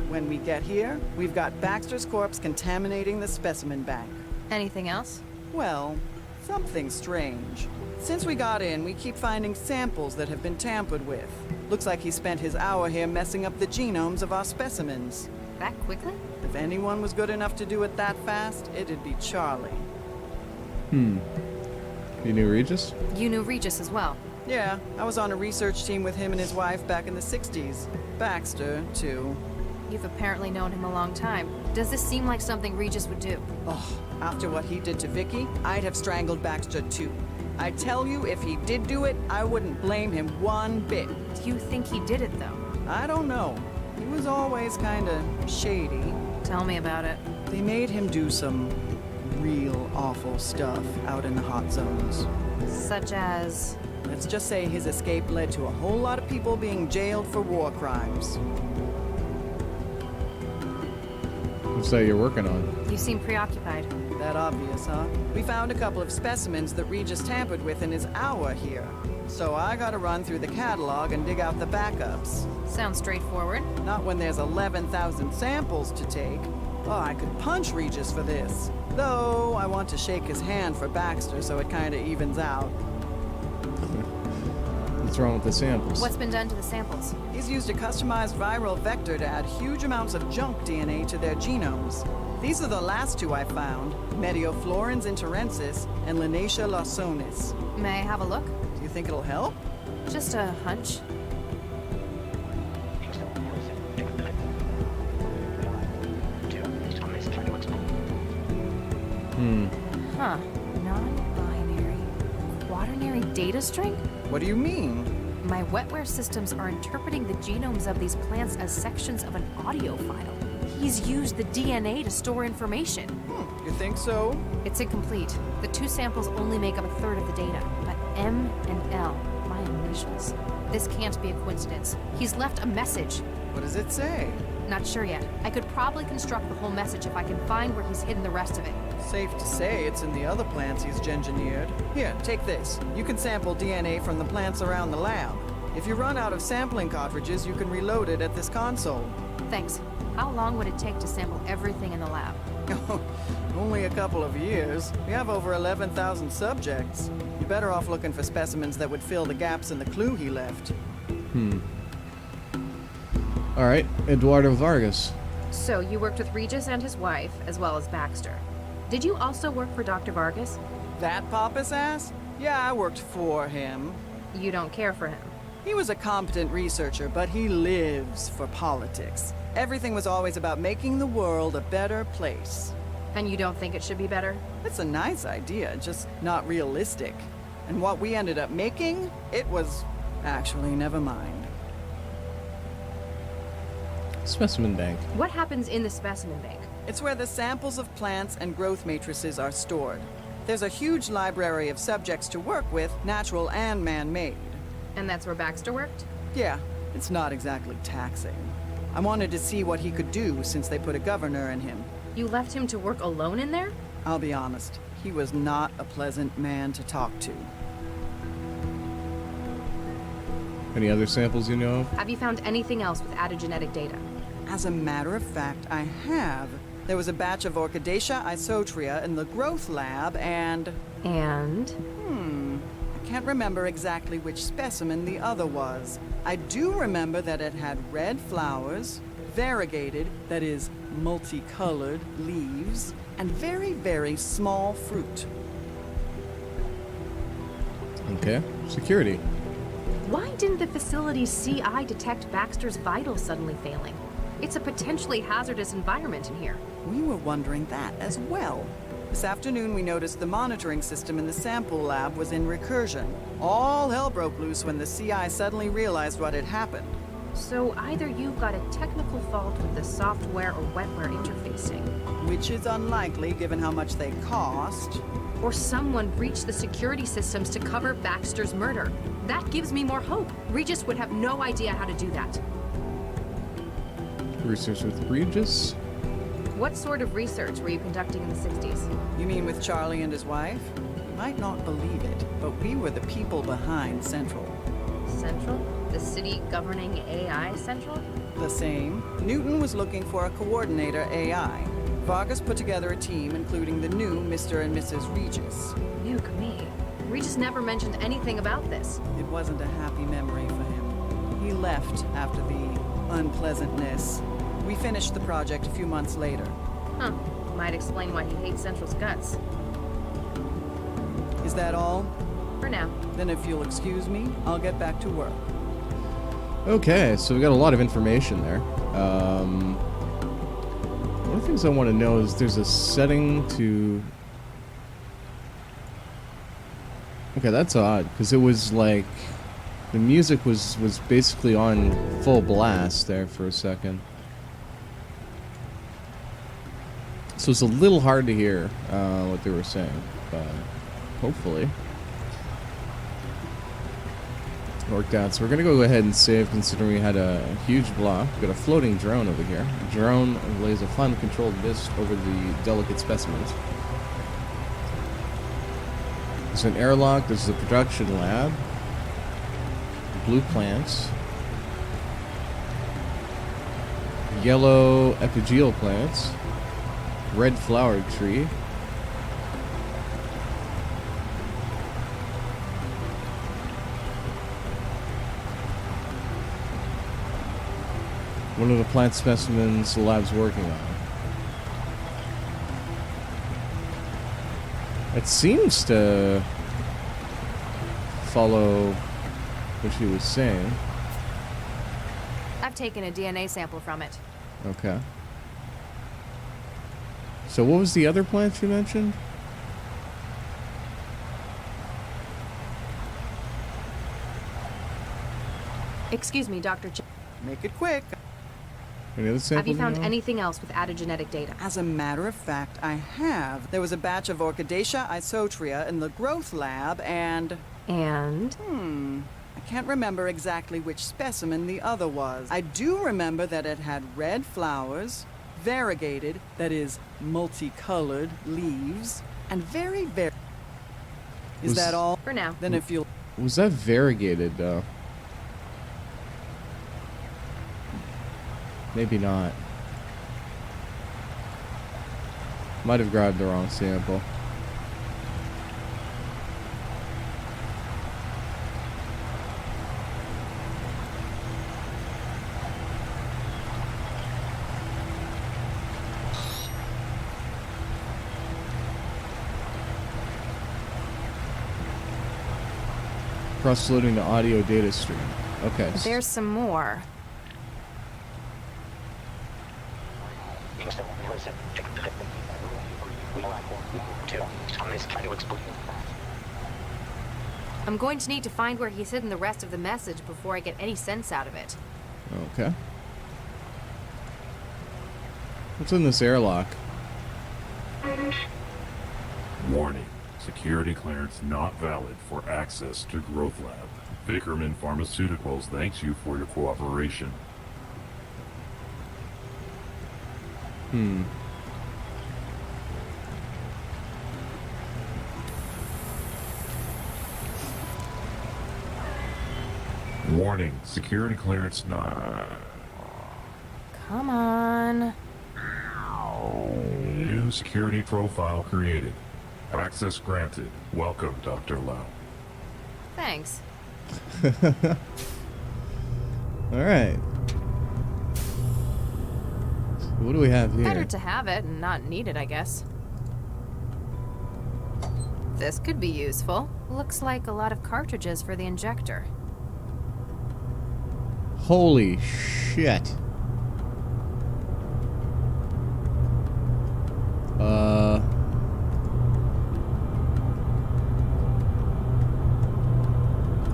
When we get here, we've got Baxter's corpse contaminating the specimen bank. Anything else? Well, something strange. Since we got in, we keep finding samples that have been tampered with. Looks like he spent his hour here messing up the genomes of our specimens. That quickly? If anyone was good enough to do it that fast, it'd be Charlie. You knew Regis? You knew Regis as well. Yeah, I was on a research team with him and his wife back in the 60s. Baxter, too. You've apparently known him a long time. Does this seem like something Regis would do? Oh, after what he did to Vicky, I'd have strangled Baxter too. I tell you, if he did do it, I wouldn't blame him one bit. Do you think he did it, though? I don't know. He was always kinda shady. Tell me about it. They made him do some real awful stuff out in the hot zones. Such as? Let's just say his escape led to a whole lot of people being jailed for war crimes. What's that you're working on? You seem preoccupied. That obvious, huh? We found a couple of specimens that Regis tampered with in his hour here. So I gotta run through the catalog and dig out the backups. Sounds straightforward. Not when there's 11,000 samples to take. Oh, I could punch Regis for this. Though, I want to shake his hand for Baxter so it kinda evens out. What's wrong with the samples? What's been done to the samples? He's used a customized viral vector to add huge amounts of junk DNA to their genomes. These are the last two I found, Medioflorens interensis and Linacia lawsonis. May I have a look? Do you think it'll help? Just a hunch. Huh. Non-binary. Quaternary data string? What do you mean? My wetware systems are interpreting the genomes of these plants as sections of an audio file. He's used the DNA to store information. You think so? It's incomplete. The two samples only make up a third of the data, but M and L, my initials. This can't be a coincidence. He's left a message. What does it say? Not sure yet. I could probably construct the whole message if I can find where he's hidden the rest of it. Safe to say it's in the other plants he's engineered. Here, take this. You can sample DNA from the plants around the lab. If you run out of sampling cartridges, you can reload it at this console. Thanks. How long would it take to sample everything in the lab? Only a couple of years. We have over 11,000 subjects. You're better off looking for specimens that would fill the gaps in the clue he left. Alright, Eduardo Vargas. So you worked with Regis and his wife, as well as Baxter. Did you also work for Dr. Vargas? That pompous ass? Yeah, I worked for him. You don't care for him? He was a competent researcher, but he lives for politics. Everything was always about making the world a better place. And you don't think it should be better? It's a nice idea, just not realistic. And what we ended up making, it was... Actually, never mind. Specimen bank. What happens in the specimen bank? It's where the samples of plants and growth matrices are stored. There's a huge library of subjects to work with, natural and man-made. And that's where Baxter worked? Yeah, it's not exactly taxing. I wanted to see what he could do since they put a governor in him. You left him to work alone in there? I'll be honest, he was not a pleasant man to talk to. Any other samples you know of? Have you found anything else with added genetic data? As a matter of fact, I have. There was a batch of Orchidaceae isotria in the growth lab, and... And? I can't remember exactly which specimen the other was. I do remember that it had red flowers, variegated, that is, multicolored leaves, and very, very small fruit. Okay. Security. Why didn't the facility's CI detect Baxter's vitals suddenly failing? It's a potentially hazardous environment in here. We were wondering that as well. This afternoon, we noticed the monitoring system in the sample lab was in recursion. All hell broke loose when the CI suddenly realized what had happened. So either you've got a technical fault with the software or wetware interfacing. Which is unlikely given how much they cost. Or someone breached the security systems to cover Baxter's murder. That gives me more hope. Regis would have no idea how to do that. Research with Regis? What sort of research were you conducting in the 60s? You mean with Charlie and his wife? You might not believe it, but we were the people behind Central. Central? The city governing AI Central? The same. Newton was looking for a coordinator AI. Vargas put together a team, including the new Mr. and Mrs. Regis. Nuke me. Regis never mentioned anything about this. It wasn't a happy memory for him. He left after the unpleasantness. We finished the project a few months later. Huh. Might explain why he hates Central's guts. Is that all? For now. Then if you'll excuse me, I'll get back to work. Okay, so we got a lot of information there. One of the things I want to know is there's a setting to... Okay, that's odd, because it was like... The music was basically on full blast there for a second. So it's a little hard to hear what they were saying, but hopefully it worked out. So we're gonna go ahead and save, considering we had a huge block. We've got a floating drone over here. A drone lays a finely controlled mist over the delicate specimens. There's an airlock. There's the production lab. Blue plants. Yellow epigeel plants. Red flowered tree. One of the plant specimens the lab's working on. It seems to follow what she was saying. I've taken a DNA sample from it. Okay. So what was the other plant you mentioned? Excuse me, Dr. Make it quick. Any other samples? Have you found know? anything else with added genetic data? As a matter of fact, I have. There was a batch of Orchidaceae isotria in the growth lab, and... And? I can't remember exactly which specimen the other was. I do remember that it had red flowers, variegated, that is, multicolored leaves, and very, very... Is that all? For now. Then if you'll... Was that variegated, though? Maybe not. Might have grabbed the wrong sample. Cross-loading the audio data stream. Okay. There's some more. I'm going to need to find where he's hidden the rest of the message before I get any sense out of it. Okay. What's in this airlock? Warning. Security clearance not valid for access to Growth Lab. Vickerman Pharmaceuticals thanks you for your cooperation. Warning, security clearance not. Come on. New security profile created. Access granted. Welcome, Dr. Lau. Thanks. Alright. What do we have here? Better to have it and not need it, I guess. This could be useful. Looks like a lot of cartridges for the injector. Holy shit.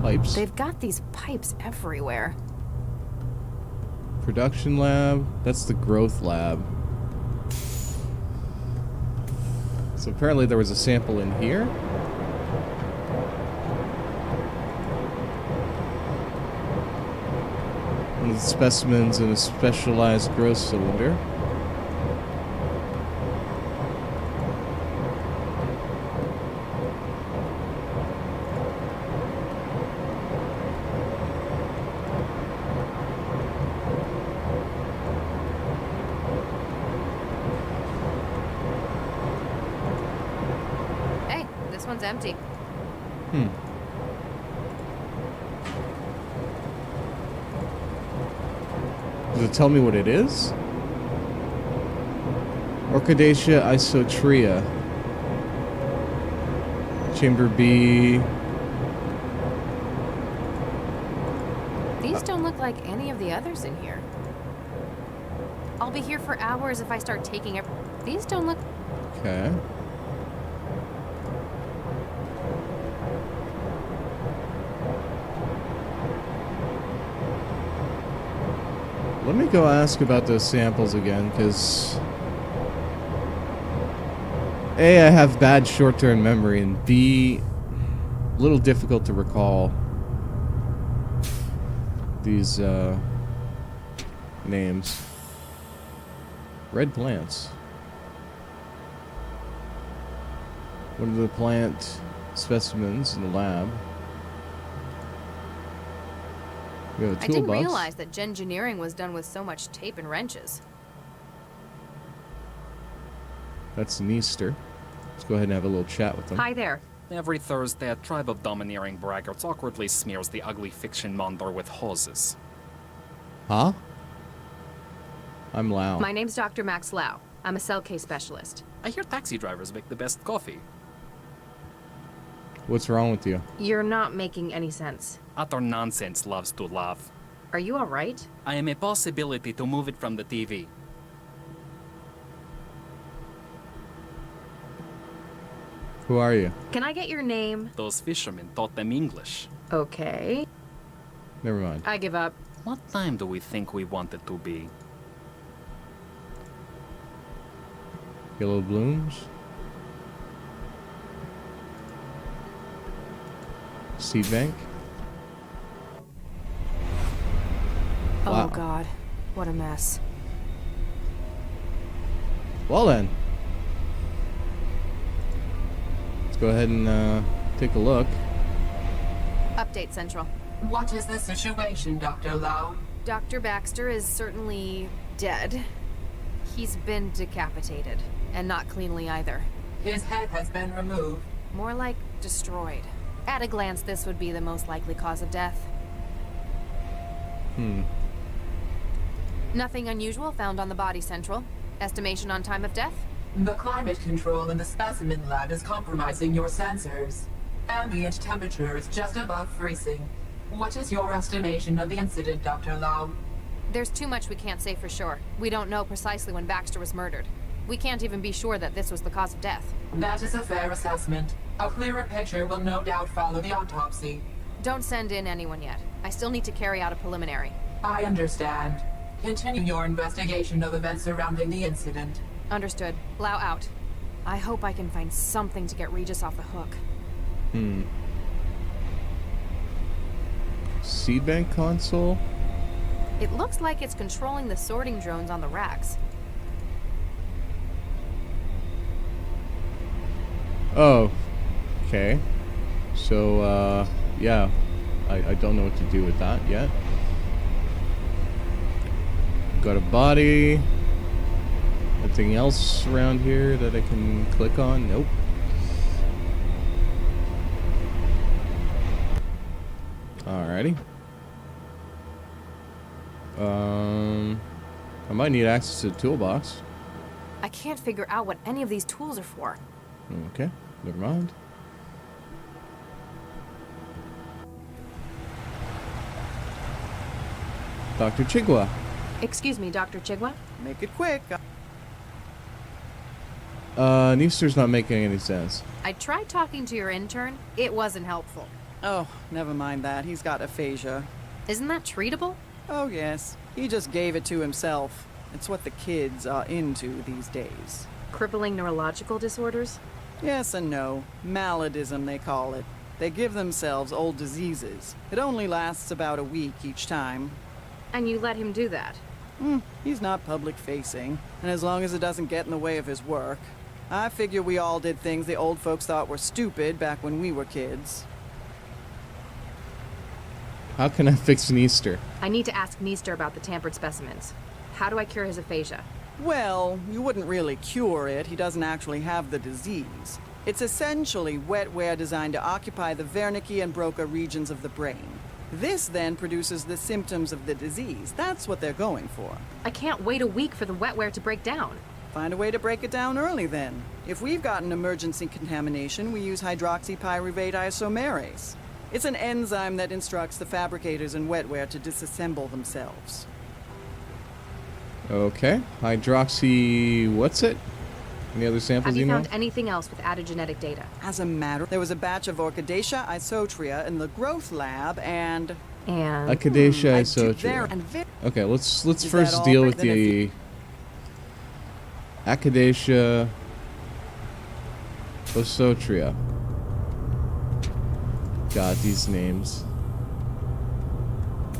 Pipes. They've got these pipes everywhere. Production lab. That's the growth lab. So apparently there was a sample in here. One of the specimens in a specialized growth cylinder. Hey, this one's empty. Does it tell me what it is? Orchidaceae isotria. Chamber B. These don't look like any of the others in here. I'll be here for hours if I start taking it. These don't look... Okay. Let me go ask about those samples again, because A, I have bad short-term memory, and B, a little difficult to recall these names. Red plants. One of the plant specimens in the lab. We have a I didn't toolbox. realize that gengineering was done with so much tape and wrenches. That's an Easter. Let's go ahead and have a little chat with them. Hi there. Every Thursday, a tribe of domineering braggarts awkwardly smears the ugly fiction monger with hoses. Huh? I'm Lau. My name's Dr. Max Lau. I'm a cell case specialist. I hear taxi drivers make the best coffee. What's wrong with you? You're not making any sense. Utter nonsense loves to laugh. Are you alright? I am a possibility to move it from the TV. Who are you? Can I get your name? Those fishermen taught them English. Okay. Never mind. I give up. What time do we think we want it to be? Yellow blooms. Seed bank. Oh Wow. god. What a mess. Well then. Let's go ahead and take a look. Update Central. What is the situation, Dr. Lau? Dr. Baxter is certainly dead. He's been decapitated. And not cleanly either. His head has been removed. More like destroyed. At a glance, this would be the most likely cause of death. Nothing unusual found on the body, Central. Estimation on time of death? The climate control in the specimen lab is compromising your sensors. Ambient temperature is just above freezing. What is your estimation of the incident, Dr. Lau? There's too much we can't say for sure. We don't know precisely when Baxter was murdered. We can't even be sure that this was the cause of death. That is a fair assessment. A clearer picture will no doubt follow the autopsy. Don't send in anyone yet. I still need to carry out a preliminary. I understand. Continue your investigation of events surrounding the incident. Understood. Lau out. I hope I can find something to get Regis off the hook. Seed bank console? It looks like it's controlling the sorting drones on the racks. Oh. Okay. So, yeah. I don't know what to do with that yet. Got a body. Anything else around here that I can click on? Nope. Alrighty. I might need access to the toolbox. I can't figure out what any of these tools are for. Okay, never mind. Dr. Chigwa. Excuse me, Dr. Chigwa? Make it quick. Neester's not making any sense. I tried talking to your intern. It wasn't helpful. Oh, never mind that. He's got aphasia. Isn't that treatable? Oh, yes. He just gave it to himself. It's what the kids are into these days. Crippling neurological disorders? Yes and no. Maladism, they call it. They give themselves old diseases. It only lasts about a week each time. And you let him do that? He's not public-facing, and as long as it doesn't get in the way of his work. I figure we all did things the old folks thought were stupid back when we were kids. How can I fix Neester? I need to ask Neester about the tampered specimens. How do I cure his aphasia? Well, you wouldn't really cure it. He doesn't actually have the disease. It's essentially wetware designed to occupy the Wernicke and Broca regions of the brain. This then produces the symptoms of the disease. That's what they're going for. I can't wait a week for the wetware to break down. Find a way to break it down early then. If we've got an emergency contamination, we use hydroxypyruvate isomerase. It's an enzyme that instructs the fabricators in wetware to disassemble themselves. Okay. Hydroxy... what's it? Any other samples Have you know? found anything else with added genetic data? As a matter, there was a batch of Orchidaceae isotria in the growth lab, and Orchidaceae isotria. Okay, let's first deal with the Orchidaceae isotria. God, these names.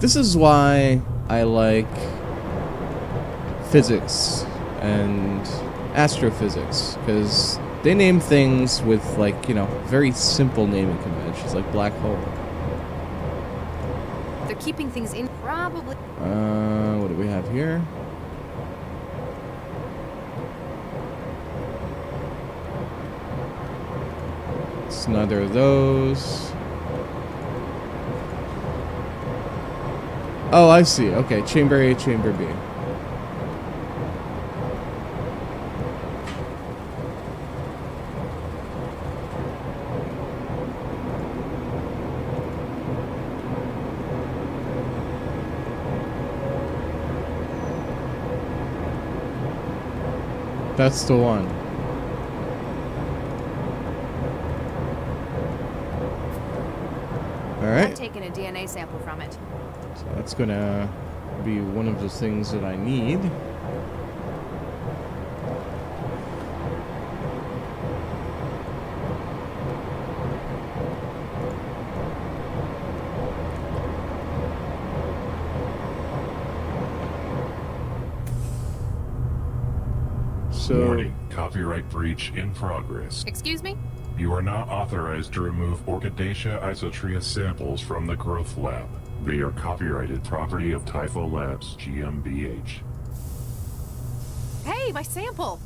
This is why I like physics and astrophysics, because they name things with, like, you know, very simple naming conventions, like black hole. They're keeping things in, probably. What do we have here? It's neither of those. Oh, I see. Okay, chamber A, chamber B. That's the one. Alright. I've taken a DNA sample from it. So that's gonna be one of the things that I need. Warning, copyright breach in progress. Excuse me? You are not authorized to remove Orchidaceae isotria samples from the growth lab. They are copyrighted property of Typho Labs GmbH. Hey, my sample!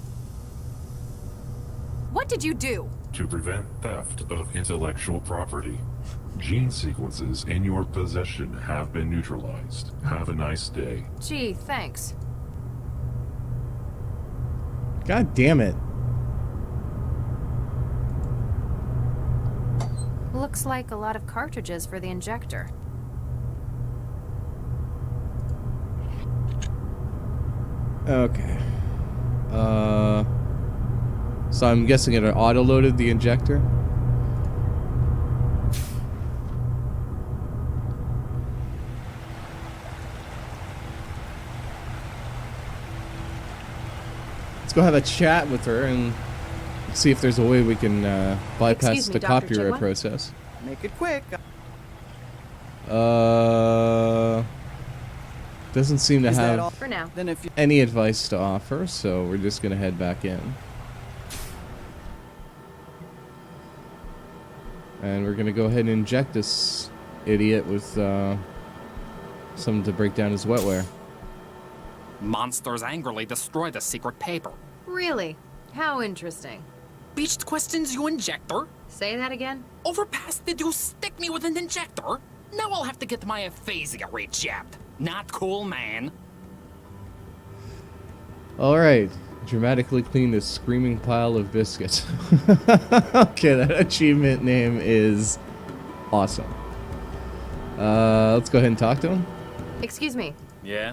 What did you do? To prevent theft of intellectual property, gene sequences in your possession have been neutralized. Have a nice day. Gee, thanks. God damn it. Looks like a lot of cartridges for the injector. Okay. So I'm guessing it auto-loaded the injector? Let's go have a chat with her and see if there's a way we can bypass Excuse me, the Dr. copyright Chigwa? process. Make it quick. Doesn't seem to Is that have all? For now. Then if you any advice to offer, so we're just gonna head back in. And we're gonna go ahead and inject this idiot with something to break down his wetware. Monsters angrily destroy the secret paper. Really? How interesting. Beached questions, you injector? Say that again? Overpass, did you stick me with an injector? Now I'll have to get my aphasia rejabbed. Not cool, man. Alright. Dramatically clean this screaming pile of biscuits. Okay, that achievement name is awesome. Let's go ahead and talk to him. Excuse me. Yeah?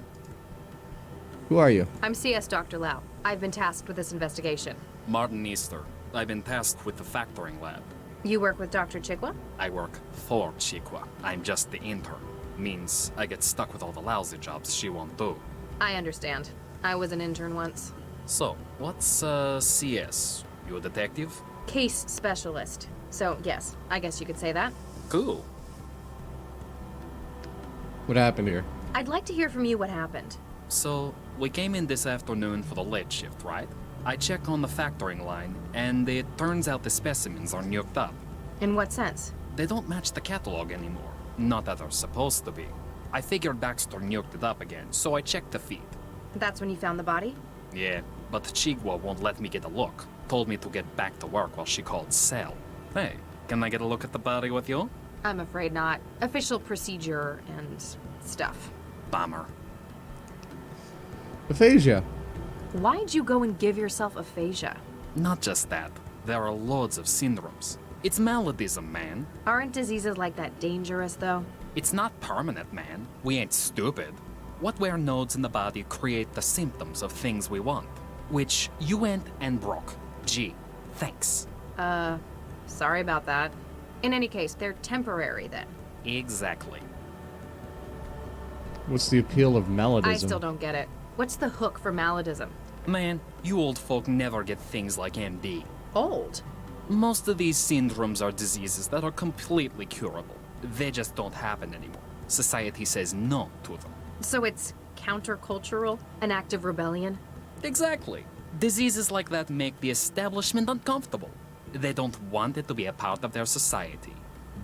Who are you? I'm CS Dr. Lau. I've been tasked with this investigation. Martin Easter. I've been tasked with the factoring lab. You work with Dr. Chikwa? I work for Chikwa. I'm just the intern. Means I get stuck with all the lousy jobs she won't do. I understand. I was an intern once. So, what's CS? You a detective? Case specialist. So, yes, I guess you could say that. Cool. What happened here? I'd like to hear from you what happened. So, we came in this afternoon for the late shift, right? I checked on the factoring line, and it turns out the specimens are nuked up. In what sense? They don't match the catalog anymore. Not that they're supposed to be. I figured Baxter nuked it up again, so I checked the feed. That's when you found the body? Yeah, but Chigwa won't let me get a look. Told me to get back to work while she called Cell. Hey, can I get a look at the body with you? I'm afraid not. Official procedure and stuff. Bummer. Aphasia. Why'd you go and give yourself aphasia? Not just that. There are loads of syndromes. It's maladies, man. Aren't diseases like that dangerous, though? It's not permanent, man. We ain't stupid. Wetware nodes in the body create the symptoms of things we want, which you went and broke. Gee, thanks. Sorry about that. In any case, they're temporary then. Exactly. What's the appeal of maladism? I still don't get it. What's the hook for maladism? Man, you old folk never get things like MD. Old? Most of these syndromes are diseases that are completely curable. They just don't happen anymore. Society says no to them. So it's countercultural? An act of rebellion? Exactly. Diseases like that make the establishment uncomfortable. They don't want it to be a part of their society.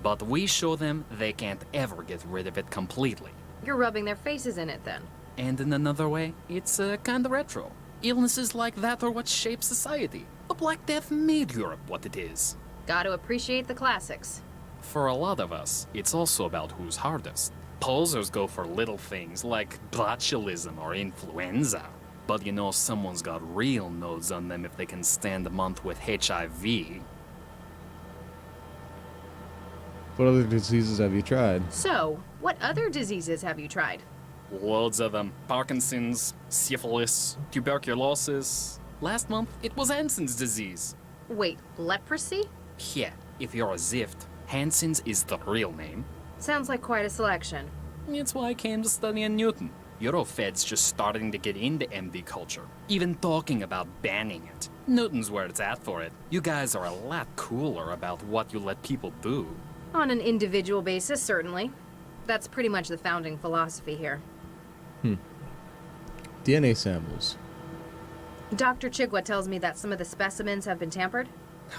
But we show them they can't ever get rid of it completely. You're rubbing their faces in it then. And in another way, it's kinda retro. Illnesses like that are what shape society. The Black Death made Europe what it is. Gotta appreciate the classics. For a lot of us, it's also about who's hardest. Posers go for little things like botulism or influenza. But you know someone's got real nodes on them if they can stand a month with HIV. What other diseases have you tried? So, what other diseases have you tried? Loads of them. Parkinson's, syphilis, tuberculosis. Last month, it was Hansen's disease. Wait, leprosy? Yeah, if you're a Zift, Hansen's is the real name. Sounds like quite a selection. It's why I came to study in Newton. Eurofed's just starting to get into MD culture, even talking about banning it. Newton's where it's at for it. You guys are a lot cooler about what you let people do. On an individual basis, certainly. That's pretty much the founding philosophy here. DNA samples. Dr. Chigwa tells me that some of the specimens have been tampered.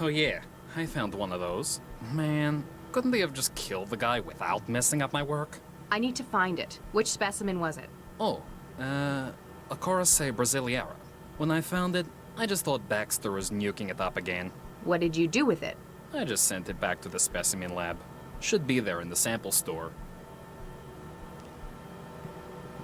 Oh yeah, I found one of those. Man, couldn't they have just killed the guy without messing up my work? I need to find it. Which specimen was it? Oh, a Coraceae brasiliara. When I found it, I just thought Baxter was nuking it up again. What did you do with it? I just sent it back to the specimen lab. Should be there in the sample store.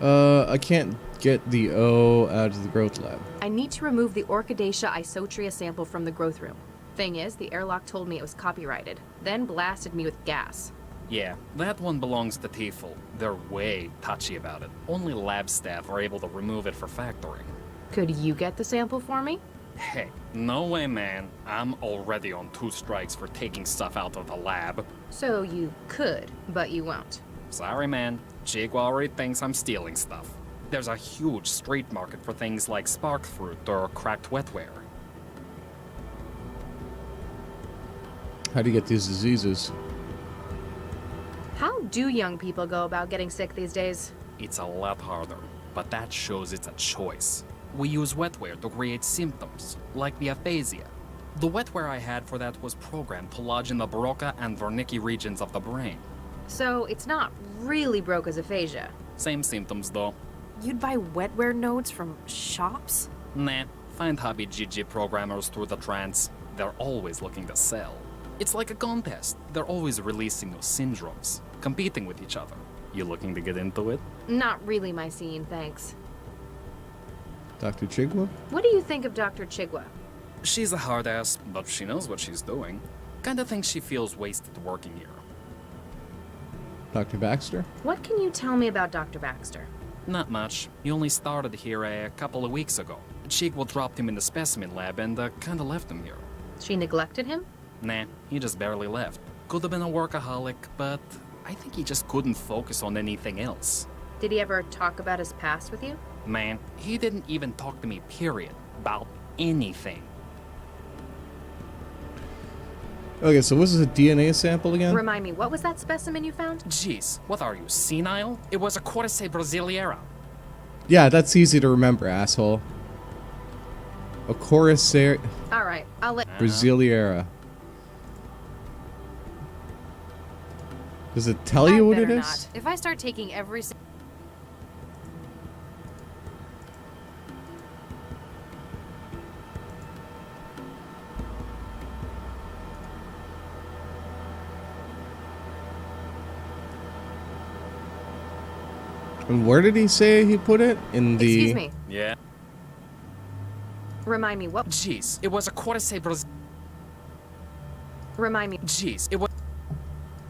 I can't get the O out of the growth lab. I need to remove the Orchidaceae isotria sample from the growth room. Thing is, the airlock told me it was copyrighted, then blasted me with gas. Yeah, that one belongs to TIFL. They're way touchy about it. Only lab staff are able to remove it for factoring. Could you get the sample for me? Hey, no way, man. I'm already on 2 strikes for taking stuff out of the lab. So you could, but you won't. Sorry, man. Jake already thinks I'm stealing stuff. There's a huge street market for things like spark fruit or cracked wetware. How do you get these diseases? How do young people go about getting sick these days? It's a lot harder, but that shows it's a choice. We use wetware to create symptoms, like the aphasia. The wetware I had for that was programmed to lodge in the Broca and Wernicke regions of the brain. So it's not really broke as aphasia. Same symptoms, though. You'd buy wetware nodes from shops? Nah, find hobby GG programmers through the trance. They're always looking to sell. It's like a contest. They're always releasing new syndromes, competing with each other. You looking to get into it? Not really my scene, thanks. Dr. Chigwa? What do you think of Dr. Chigwa? She's a hard ass, but she knows what she's doing. Kinda thinks she feels wasted working here. Dr. Baxter? What can you tell me about Dr. Baxter? Not much. He only started here a couple of weeks ago. Chigwa dropped him in the specimen lab and kinda left him here. She neglected him? Nah, he just barely left. Could have been a workaholic, but I think he just couldn't focus on anything else. Did he ever talk about his past with you? Man, he didn't even talk to me, period, about anything. Okay, so was this a DNA sample again? Remind me, what was that specimen you found? Jeez, what are you, senile? It was a Cordyceps brasileira. Yeah, that's easy to remember, asshole. A Cordyceps Alright, I'll let... brasileira. Does it tell you what it better is? not. If I start taking every... And where did he say he put it? In the... Excuse me. Yeah. Remind me, what... Jeez, it was a Cordyceps bras... Remind me... Jeez, it was...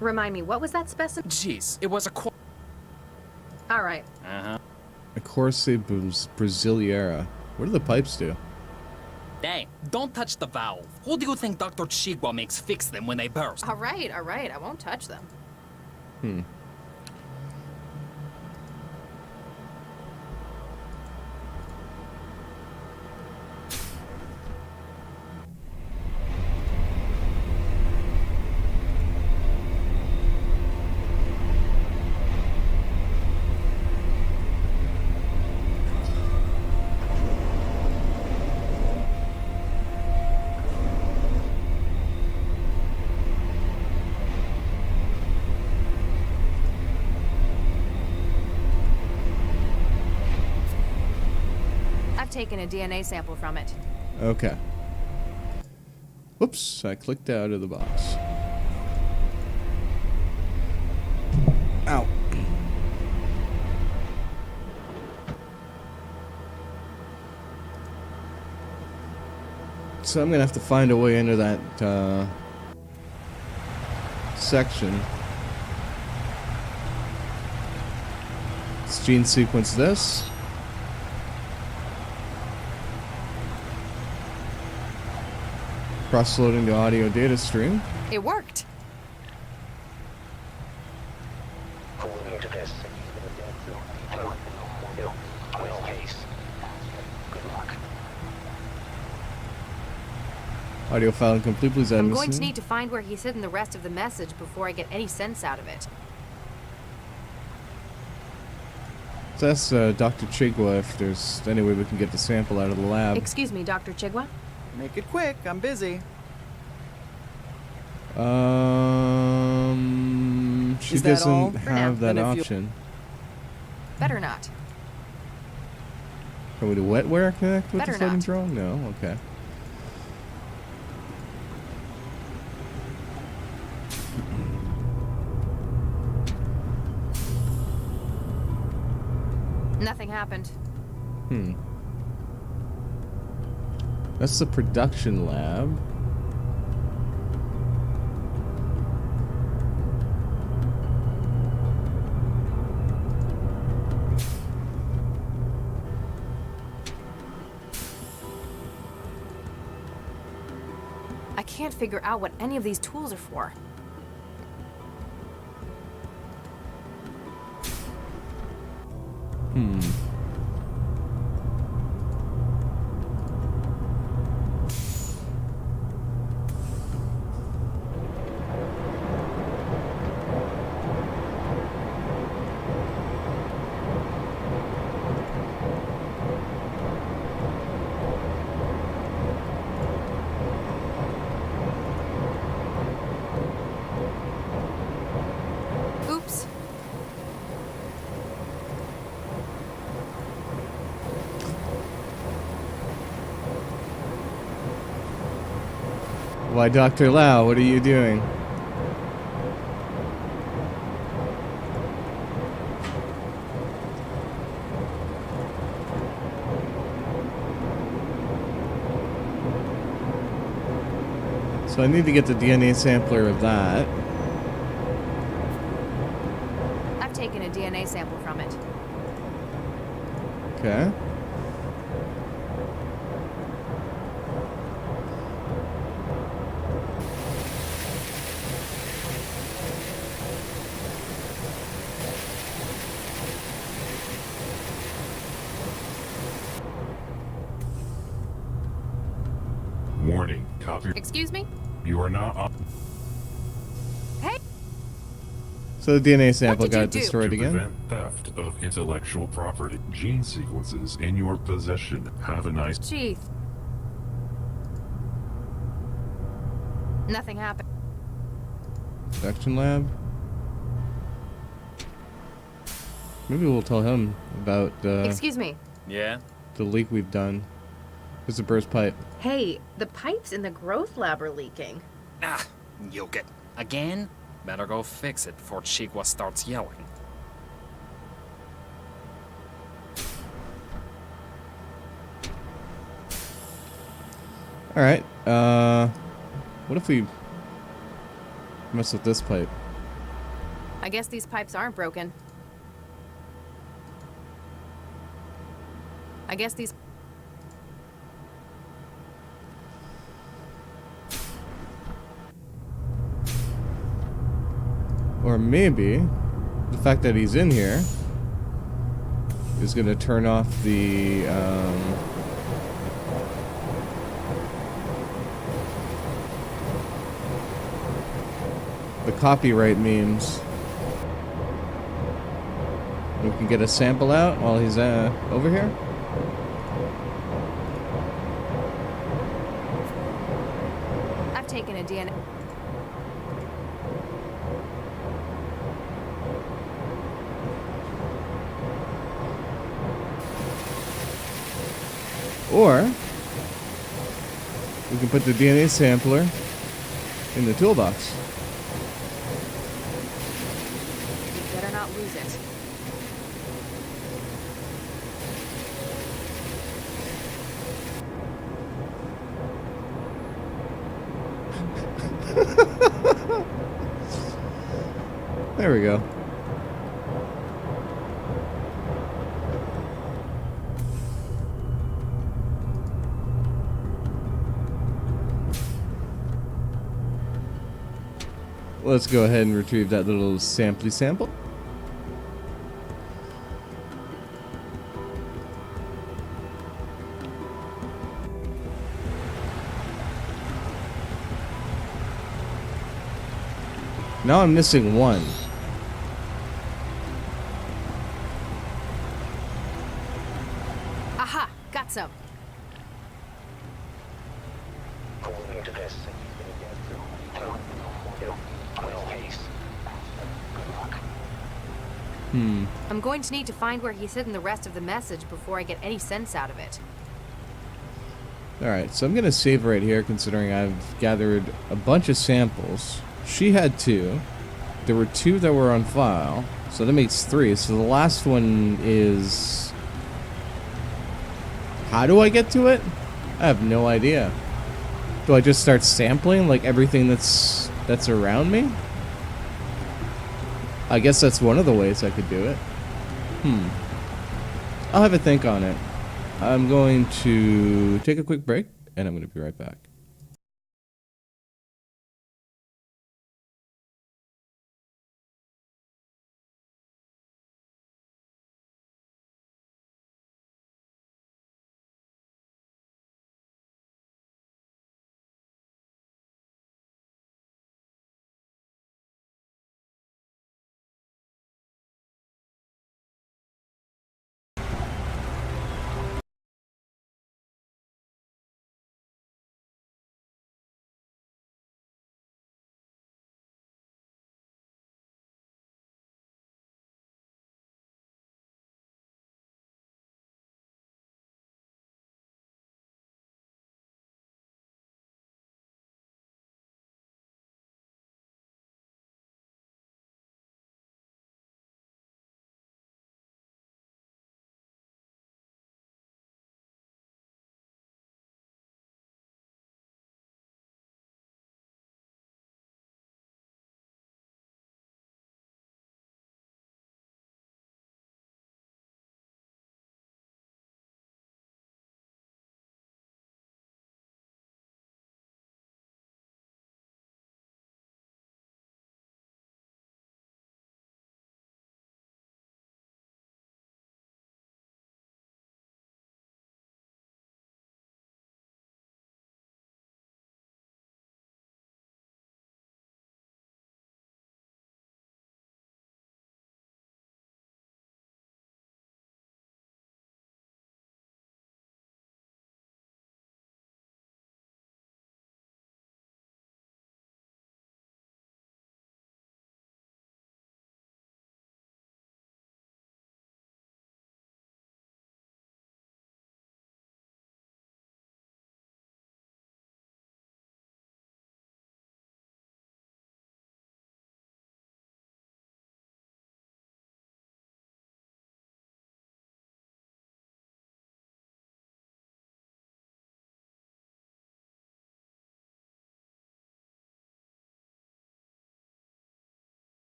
Remind me, what was that specimen? Jeez, it was a Alright. Uh-huh. A Cordyceps brasileira. What do the pipes do? Hey, don't touch the valve. Who do you think Dr. Chigwa makes fix them when they burst? Alright, I won't touch them. Hmm. I've taken a DNA sample from it. Okay. Whoops, I clicked out of the box. Ow. So I'm gonna have to find a way into that section. Let's gene sequence this. Cross-loading the audio data stream. It worked. Audio file incomplete, please add I'm going to missing. need to find where he's hidden the rest of the message before I get any sense out of it. So that's Dr. Chigwa if there's any way we can get the sample out of the lab. Excuse me, Dr. Chigwa? Make it quick, I'm busy. She Is that all? doesn't For now. have that Then if you- option. Better not. Can we do wetware connect with Better the floating not. drone? No? Okay. Nothing happened. Hmm. That's the production lab. I can't figure out what any of these tools are for. Hmm. Why, Dr. Lau, what are you doing? So I need to get the DNA sampler of that. I've taken a DNA sample from it. Okay. Warning, copy. Excuse me? You are now on. Hey! So the DNA sample What did you got do? destroyed To again. prevent theft of intellectual property, gene sequences in your possession. Have a nice. Chief. Nothing happened. Production lab. Maybe we'll tell him about Excuse me. Yeah? the leak we've done. It's a burst pipe. Hey, the pipes in the growth lab are leaking. Ah, yoke it. Again? Better go fix it before Chigwa starts yelling. Alright, what if we mess with this pipe? I guess these pipes aren't broken. I guess these... Or maybe the fact that he's in here is gonna turn off the copyright memes. We can get a sample out while he's over here. I've taken a DNA... Or we can put the DNA sampler in the toolbox. You better not lose it. There we go. Let's go ahead and retrieve that little sampley sample. Now I'm missing one. Aha! Got some. According to this, I'm going to need to find where he's hidden the rest of the message before I get any sense out of it. Alright, so I'm gonna save right here considering I've gathered a bunch of samples. She had 2. There were 2 that were on file, so that makes 3. So the last one is... How do I get to it? I have no idea. Do I just start sampling like everything that's around me? I guess that's one of the ways I could do it. I'll have a think on it. I'm going to take a quick break, and I'm going to be right back.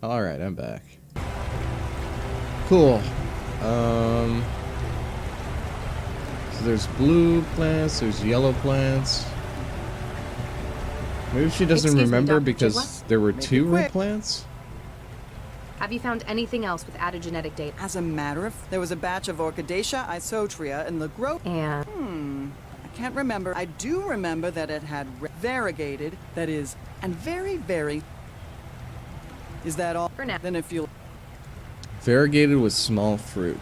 Alright, I'm back. Cool. So there's blue plants, there's yellow plants. Maybe she doesn't Excuse me, remember Dr. because Chigwa? there were Make it 2 red quick. plants? Have you found anything else with added genetic data? As a matter of, there was a batch of Orchidaceae isotria in the growth. And I can't remember. I do remember that it had variegated, that is, and very. Is that all? For now. Then if you Variegated with small fruit.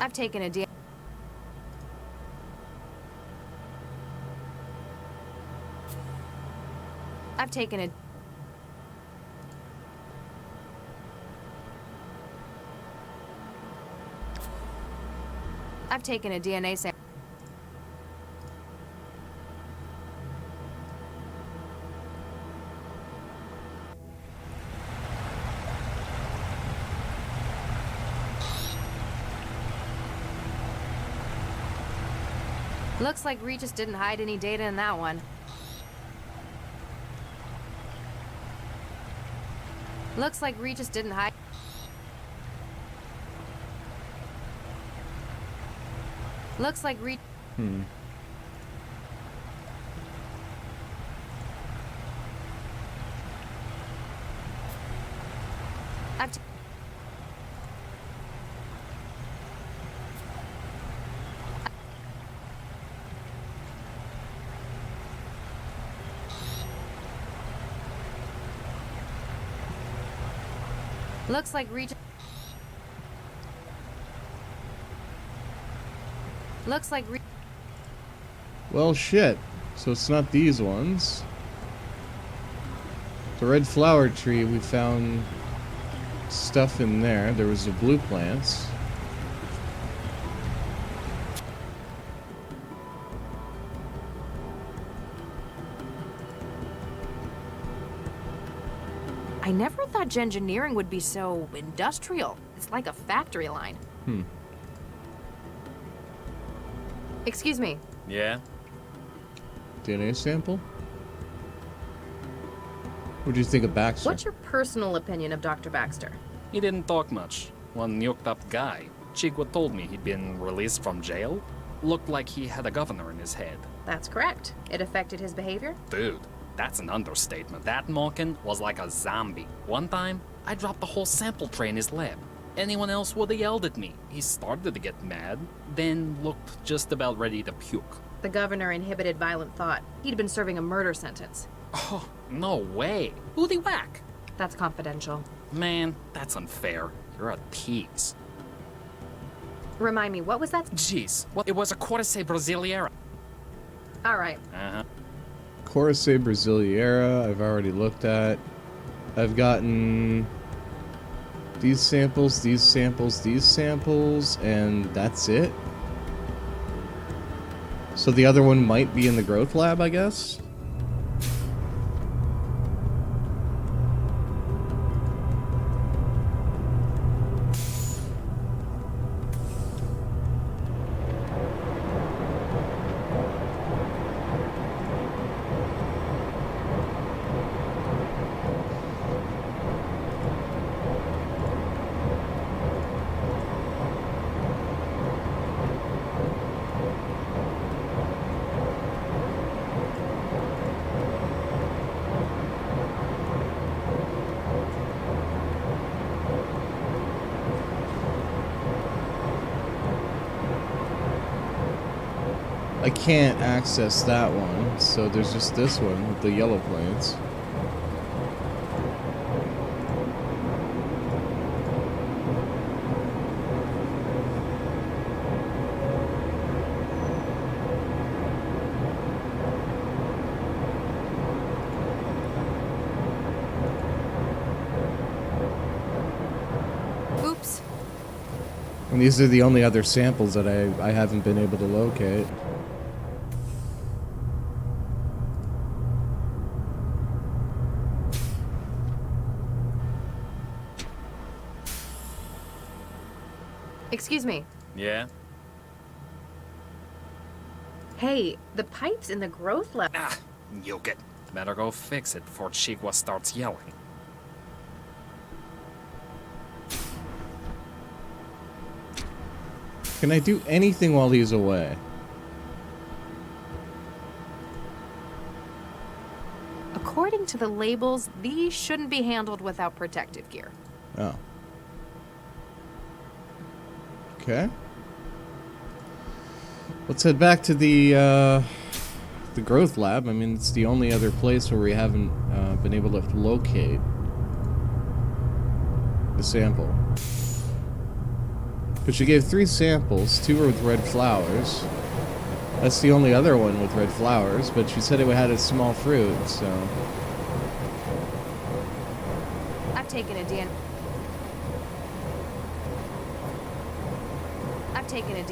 I've taken a DNA. I've taken a. I've taken a DNA sample. Looks like Regis didn't hide any data in that one. Looks like Regis didn't hide. Looks like Regis. I've Looks like Regis. Looks like Well, shit. So it's not these ones. The red flower tree, we found stuff in there. There was the blue plants. I never thought gengineering would be so industrial. It's like a factory line. Excuse me. Yeah? DNA sample? What do you think of Baxter? What's your personal opinion of Dr. Baxter? He didn't talk much. One yoked up guy. Chigwa told me he'd been released from jail. Looked like he had a governor in his head. That's correct. It affected his behavior? Dude, that's an understatement. That Malkin was like a zombie. One time, I dropped the whole sample tray in his lab. Anyone else would have yelled at me. He started to get mad, then looked just about ready to puke. The governor inhibited violent thought. He'd been serving a murder sentence. Oh, no way. Who'd he whack? That's confidential. Man, that's unfair. You're a tease. Remind me, what was that? Jeez, what? It was a Cordyceps brasiliera. All right. Uh-huh. Cordyceps brasiliera, I've already looked at. I've gotten these samples, these samples, these samples, and that's it. So the other one might be in the growth lab, I guess? I can't access that one, so there's just this one with the yellow plants. Oops. And these are the only other samples that I haven't been able to locate. Excuse me. Yeah? Hey, the pipes in the growth lab. Ah, yoke it. Better go fix it before Chigwa starts yelling. Can I do anything while he's away? According to the labels, these shouldn't be handled without protective gear. Oh. Okay. Let's head back to the growth lab. I mean, it's the only other place where we haven't been able to locate the sample. But she gave 3 samples, 2 were with red flowers. That's the only other one with red flowers, but she said it had a small fruit, so... I've taken a DNA. I've taken a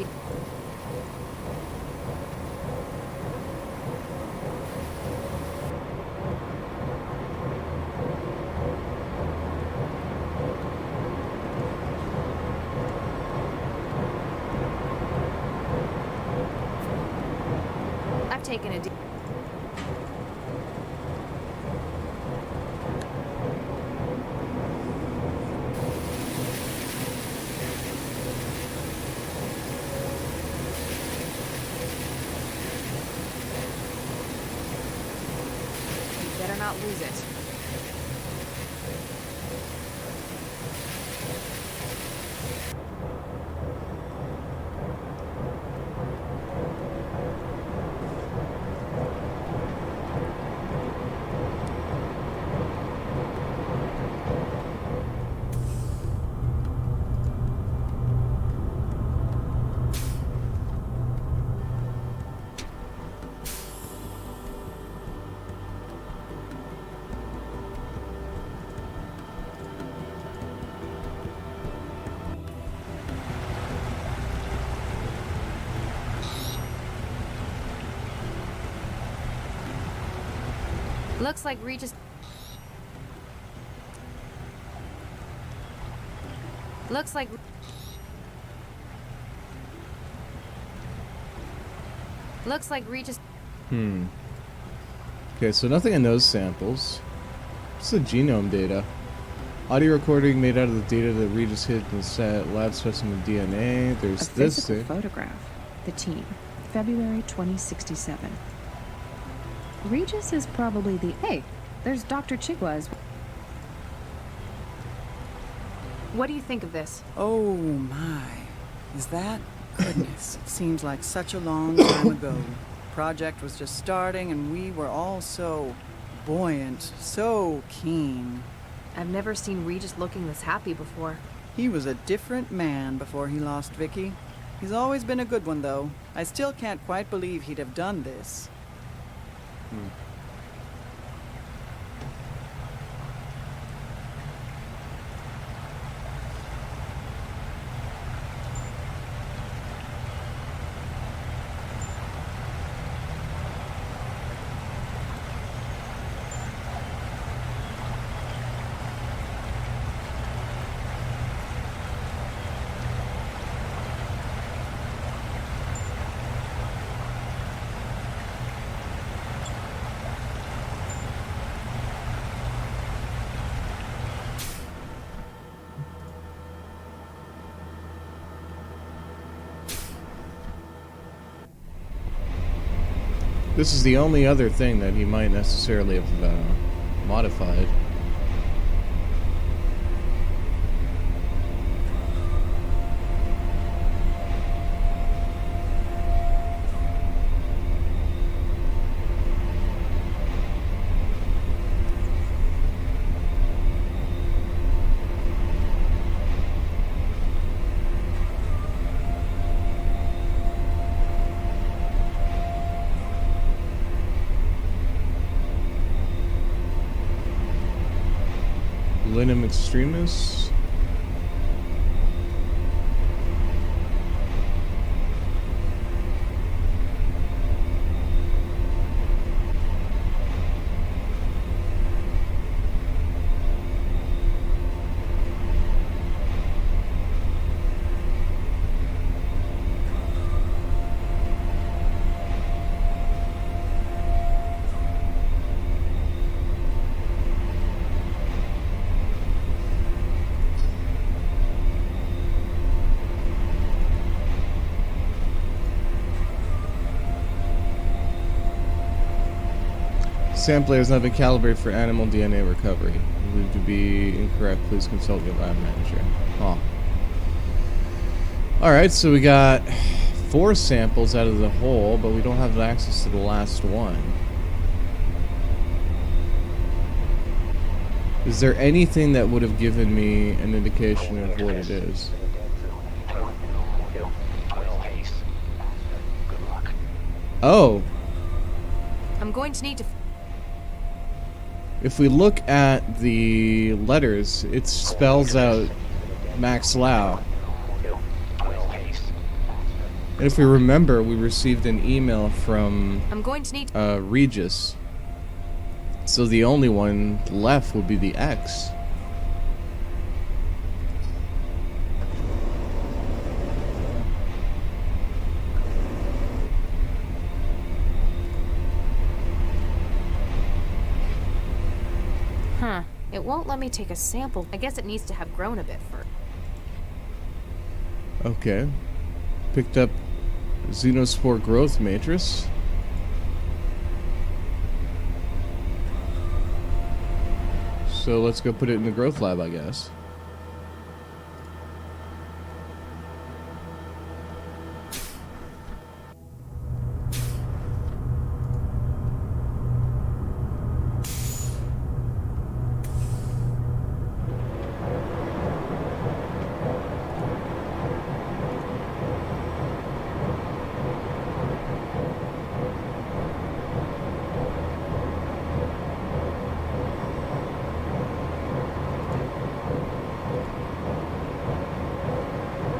taken a You better not lose it. Looks like Regis... Looks like... Looks like Regis... Okay, so nothing in those samples. Just the genome data. Audio recording made out of the data that Regis hid in the set. Lab specimen DNA. There's A this physical thing. photograph. The team. February 2067. Regis is probably the... Hey, there's Dr. Chigwa's. What do you think of this? Oh my. Is that? Goodness, it seems like such a long time ago. Project was just starting and we were all so buoyant, so keen. I've never seen Regis looking this happy before. He was a different man before he lost Vicky. He's always been a good one though. I still can't quite believe he'd have done this. This is the only other thing that he might necessarily have modified. Linum extremis. Sampler has not been calibrated for animal DNA recovery. Believed to be incorrect. Please consult your lab manager. Oh. Alright, so we got 4 samples out of the whole, but we don't have access to the last one. Is there anything that would have given me an indication of what it is? Oh. I'm going to need to... If we look at the letters, it spells out Max Lau. And if we remember, we received an email from I'm going to need... Regis. So the only one left would be the X. Huh. It won't let me take a sample. I guess it needs to have grown a bit first. Okay. Picked up Xenospore growth matrix. So let's go put it in the growth lab, I guess.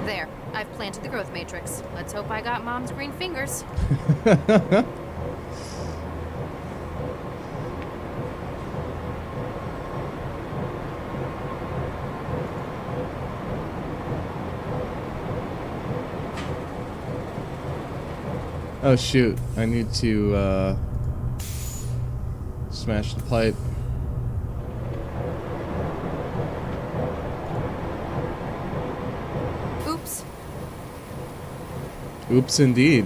There. I've planted the growth matrix. Let's hope I got Mom's green fingers. Oh shoot, I need to smash the pipe. Oops. Oops indeed.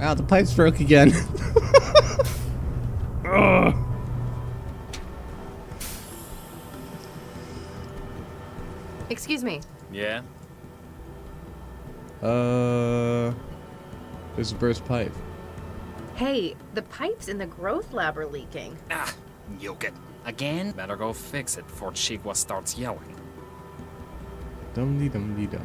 Ah, the pipes broke again. Ugh. Excuse me. Yeah? There's a burst pipe. Hey, the pipes in the growth lab are leaking. Ah, yoke it. Again? Better go fix it before Chiqua starts yelling. Dum-dee-dum-dee-dum.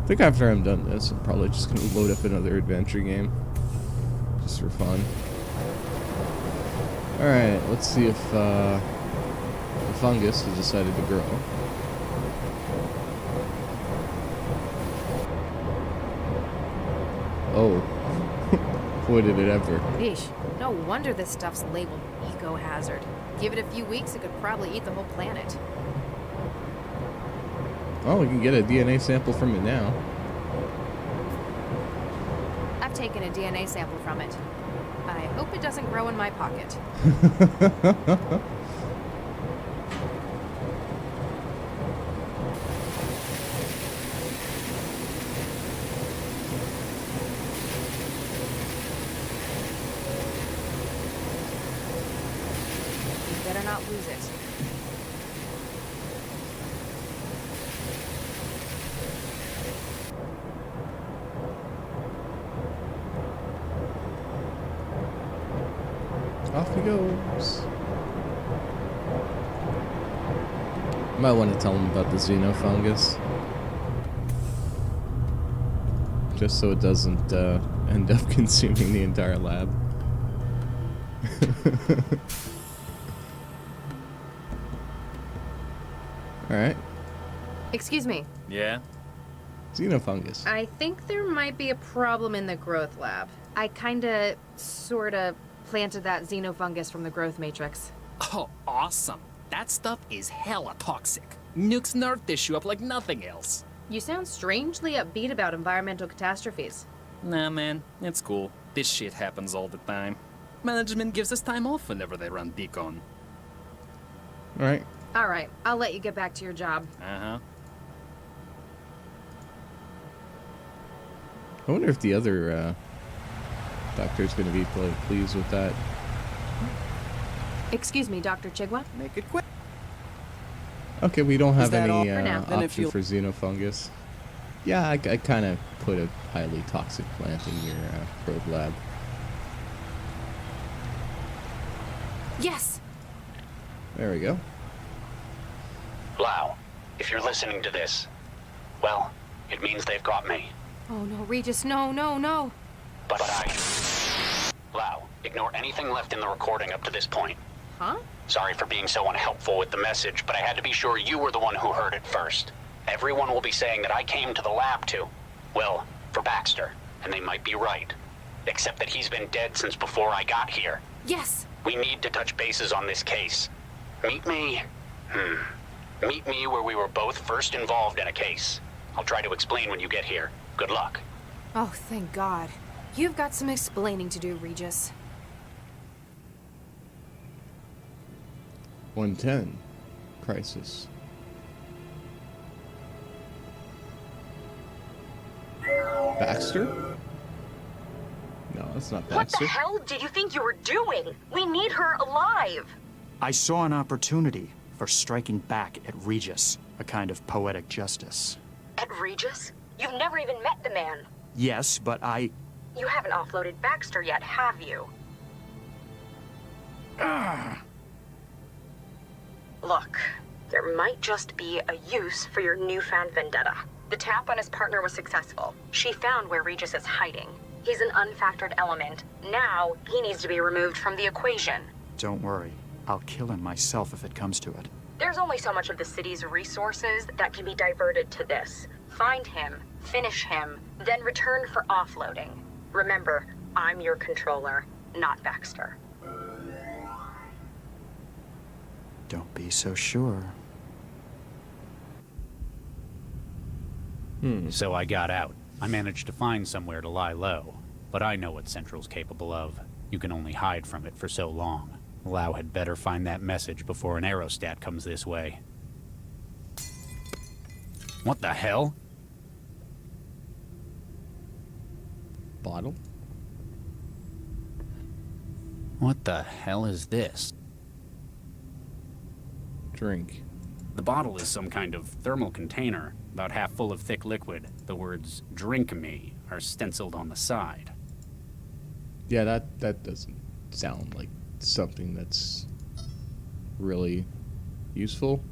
I think after I'm done this, I'm probably just gonna load up another adventure game. Just for fun. Alright, let's see if the fungus has decided to grow. Oh. Boy, did it ever. Yeesh. No wonder this stuff's labeled eco-hazard. Give it a few weeks, it could probably eat the whole planet. Oh, we can get a DNA sample from it now. I've taken a DNA sample from it. I hope it doesn't grow in my pocket. You better not lose it. Off he goes. Might want to tell him about the xenofungus. Just so it doesn't end up consuming the entire lab. Alright. Excuse me. Yeah? Xenofungus. I think there might be a problem in the growth lab. I kinda, sorta planted that xenofungus from the growth matrix. Oh, awesome. That stuff is hella toxic. Nukes nerve tissue up like nothing else. You sound strangely upbeat about environmental catastrophes. Nah, man, it's cool. This shit happens all the time. Management gives us time off whenever they run decon. Alright. Alright, I'll let you get back to your job. Uh-huh. I wonder if the other doctor's going to be pleased with that. Excuse me, Dr. Chigwa? Make it quick. Okay, we don't have that all? any For now. Then if option you'll- for xenofungus. Yeah, I kind of put a highly toxic plant in your probe lab. Yes! There we go. Lau, if you're listening to this, well, it means they've got me. Oh no, Regis, no, no, no! But Lau, ignore anything left in the recording up to this point. Huh? Sorry for being so unhelpful with the message, but I had to be sure you were the one who heard it first. Everyone will be saying that I came to the lab well, for Baxter, and they might be right. Except that he's been dead since before I got here. Yes! We need to touch bases on this case. Meet me where we were both first involved in a case. I'll try to explain when you get here. Good luck. Oh, thank God. You've got some explaining to do, Regis. 110. Crisis. Baxter? No, that's not What Baxter. the hell did you think you were doing? We need her alive. I saw an opportunity for striking back at Regis, a kind of poetic justice. At Regis? You've never even met the man. Yes, but You haven't offloaded Baxter yet, have you? Look, there might just be a use for your newfound vendetta. The tap on his partner was successful. She found where Regis is hiding. He's an unfactored element. Now, he needs to be removed from the equation. Don't worry. I'll kill him myself if it comes to it. There's only so much of the city's resources that can be diverted to this. Find him, finish him, then return for offloading. Remember, I'm your controller, not Baxter. Don't be so sure. So I got out. I managed to find somewhere to lie low. But I know what Central's capable of. You can only hide from it for so long. Lau had better find that message before an aerostat comes this way. What the hell? Bottle? What the hell is this? Drink. The bottle is some kind of thermal container, about half full of thick liquid. The words, "Drink me," are stenciled on the side. Yeah, that doesn't sound like something that's really useful.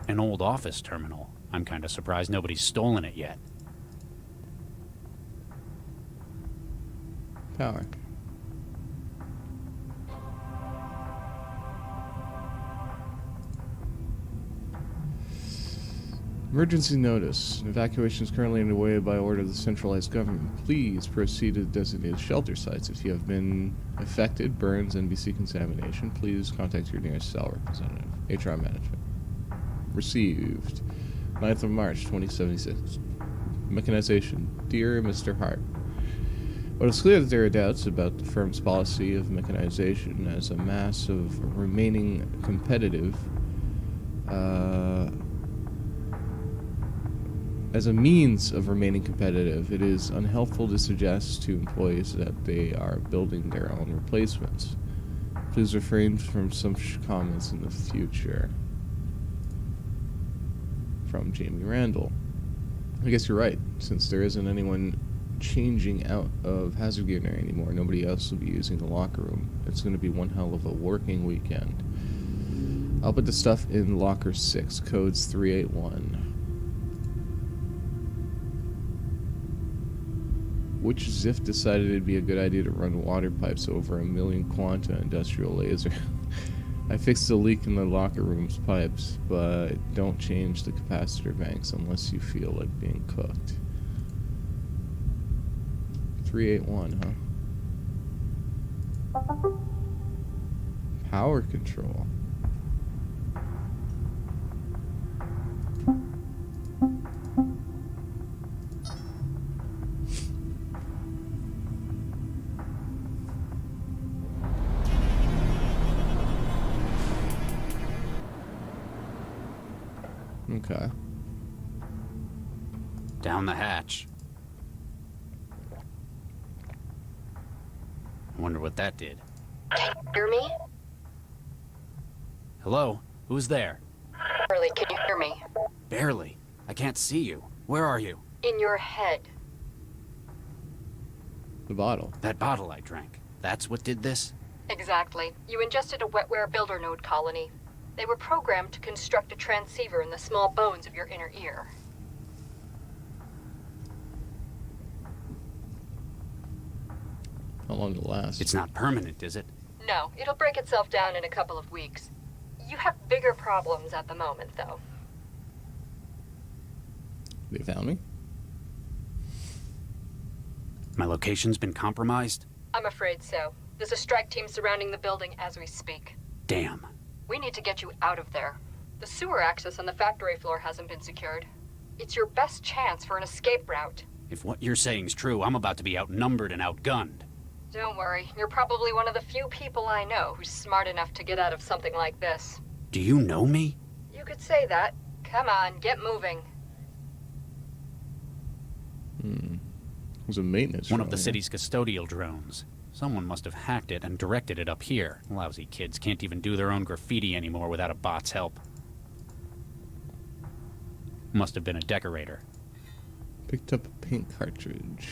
An old office terminal. I'm kind of surprised nobody's stolen it yet. Power. Emergency notice. Evacuation is currently underway by order of the centralized government. Please proceed to designated shelter sites. If you have been affected, burns, NBC contamination, please contact your nearest cell representative. HR management. Received. 9th of March, 2076. Mechanization. Dear Mr. Hart, while it's clear that there are doubts about the firm's policy of mechanization as a mass of remaining competitive, as a means of remaining competitive, it is unhelpful to suggest to employees that they are building their own replacements. Please refrain from such comments in the future. From Jamie Randall. I guess you're right, since there isn't anyone changing out of hazard gear anymore. Nobody else will be using the locker room. It's going to be one hell of a working weekend. I'll put the stuff in locker 6, codes 381. Which Ziff decided it'd be a good idea to run water pipes over a million quanta industrial laser? I fixed the leak in the locker room's pipes, but don't change the capacitor banks unless you feel like being cooked. 381, huh? Power control. Okay. Down the hatch. I wonder what that did. Hear me? Hello? Who's there? Barely, can you hear me? Barely. I can't see you. Where are you? In your head. The bottle. That bottle I drank. That's what did this? Exactly. You ingested a wetware builder node colony. They were programmed to construct a transceiver in the small bones of your inner ear. How long will it last? It's not permanent, is it? No, it'll break itself down in a couple of weeks. You have bigger problems at the moment, though. They found me? My location's been compromised? I'm afraid so. There's a strike team surrounding the building as we speak. Damn. We need to get you out of there. The sewer access on the factory floor hasn't been secured. It's your best chance for an escape route. If what you're saying's true, I'm about to be outnumbered and outgunned. Don't worry, you're probably one of the few people I know who's smart enough to get out of something like this. Do you know me? You could say that. Come on, get moving. It was a maintenance One of the drone. city's custodial drones. Someone must have hacked it and directed it up here. Lousy kids can't even do their own graffiti anymore without a bot's help. Must have been a decorator. Picked up a paint cartridge.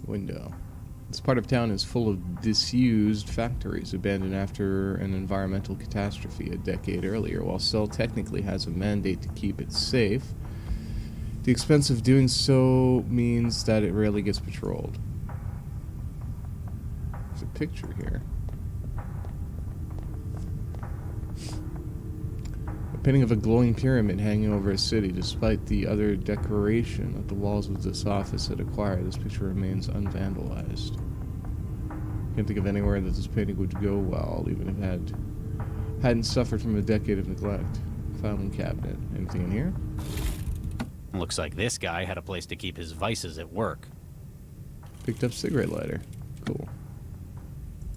Window. This part of town is full of disused factories abandoned after an environmental catastrophe a decade earlier. While Cell technically has a mandate to keep it safe, the expense of doing so means that it rarely gets patrolled. There's a picture here. A painting of a glowing pyramid hanging over a city. Despite the other decoration that the walls of this office had acquired, this picture remains unvandalized. Can't think of anywhere that this painting would go well, even if it hadn't suffered from a decade of neglect. Filing cabinet. Anything in here? Looks like this guy had a place to keep his vices at work. Picked up cigarette lighter. Cool.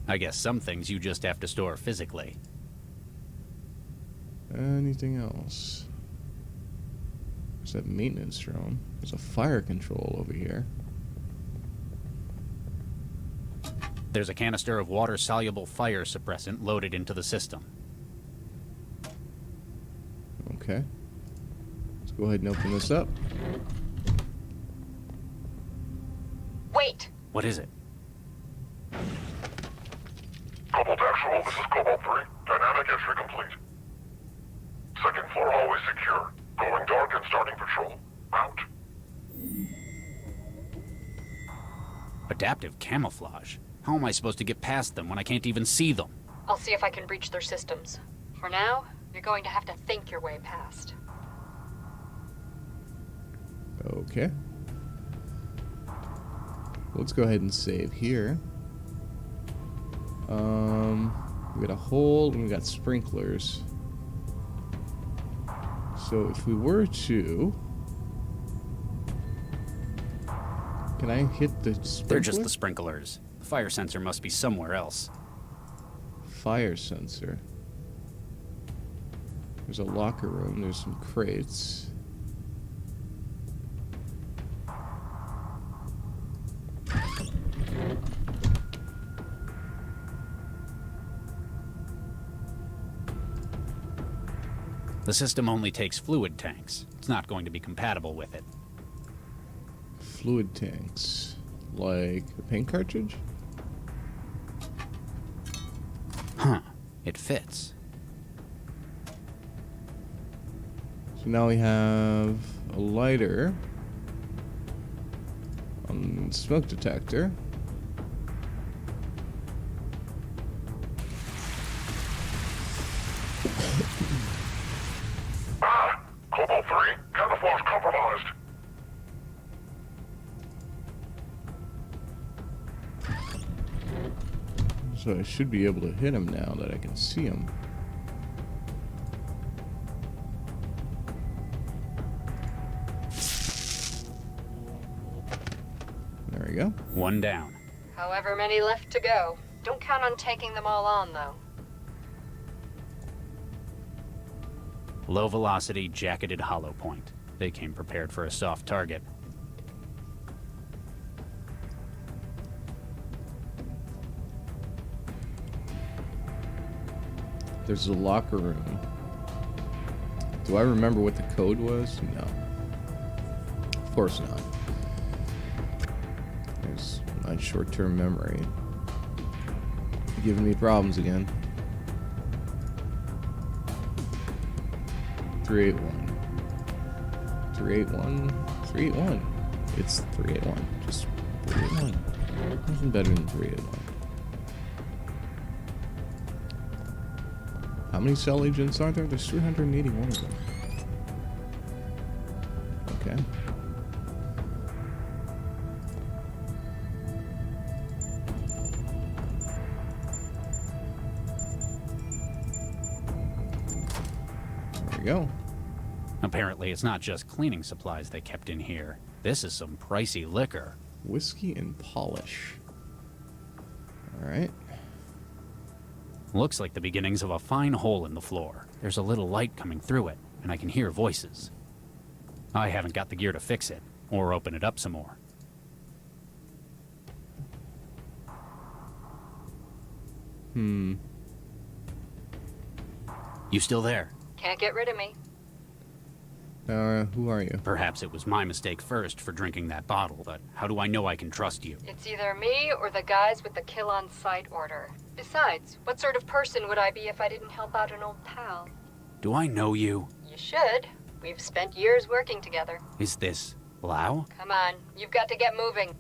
I guess some things you just have to store physically. Anything else? There's that maintenance drone. There's a fire control over here. There's a canister of water-soluble fire suppressant loaded into the system. Okay. Let's go ahead and open this up. Wait! What is it? Cobalt Actual, this is Cobalt 3. Dynamic entry complete. Second floor hallway secure. Going dark and starting patrol. Out. Adaptive camouflage? How am I supposed to get past them when I can't even see them? I'll see if I can breach their systems. For now, you're going to have to think your way past. Okay. Let's go ahead and save here. We got a hole and we got sprinklers. So if we were to... Can I hit the sprinkler? They're just the sprinklers. The fire sensor must be somewhere else. Fire sensor. There's a locker room. There's some crates. The system only takes fluid tanks. It's not going to be compatible with it. Fluid tanks. Like a paint cartridge? Huh. It fits. So now we have a lighter. Smoke detector. Cobalt 3, camouflage compromised. So I should be able to hit him now that I can see him. There we go. One down. However many left to go. Don't count on taking them all on, though. Low-velocity, jacketed hollow point. They came prepared for a soft target. There's a locker room. Do I remember what the code was? No. Of course not. There's my short-term memory. Giving me problems again. 381. 381? 381. It's 381. Just 381. Nothing better than 381. How many cell agents are there? There's 381 of them. Okay. There we go. Apparently, it's not just cleaning supplies they kept in here. This is some pricey liquor. Whiskey and polish. Alright. Looks like the beginnings of a fine hole in the floor. There's a little light coming through it, and I can hear voices. I haven't got the gear to fix it, or open it up some more. Hmm. You still there? Can't get rid of me. Who are you? Perhaps it was my mistake first for drinking that bottle, but how do I know I can trust you? It's either me or the guys with the kill-on-sight order. Besides, what sort of person would I be if I didn't help out an old pal? Do I know you? You should. We've spent years working together. Is this Lau? Come on, you've got to get moving.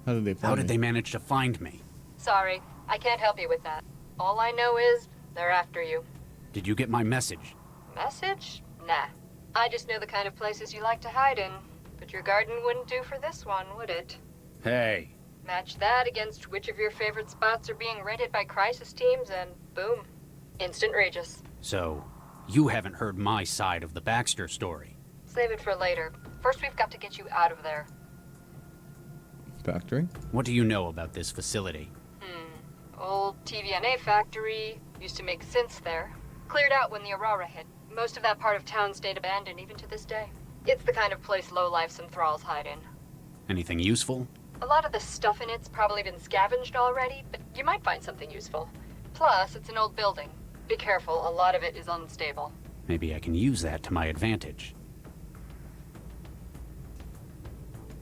How did they find How did me? they manage to find me? Sorry, I can't help you with that. All I know is they're after you. Did you get my message? Message? Nah. I just know the kind of places you like to hide in. But your garden wouldn't do for this one, would it? Hey. Match that against which of your favorite spots are being raided by crisis teams, and boom. Instant Regis. So, you haven't heard my side of the Baxter story. Save it for later. First, we've got to get you out of there. Factory? What do you know about this facility? Old TVNA factory. Used to make synths there. Cleared out when the Aurora hit. Most of that part of town stayed abandoned even to this day. It's the kind of place lowlifes and thralls hide in. Anything useful? A lot of the stuff in it's probably been scavenged already, but you might find something useful. Plus, it's an old building. Be careful, a lot of it is unstable. Maybe I can use that to my advantage.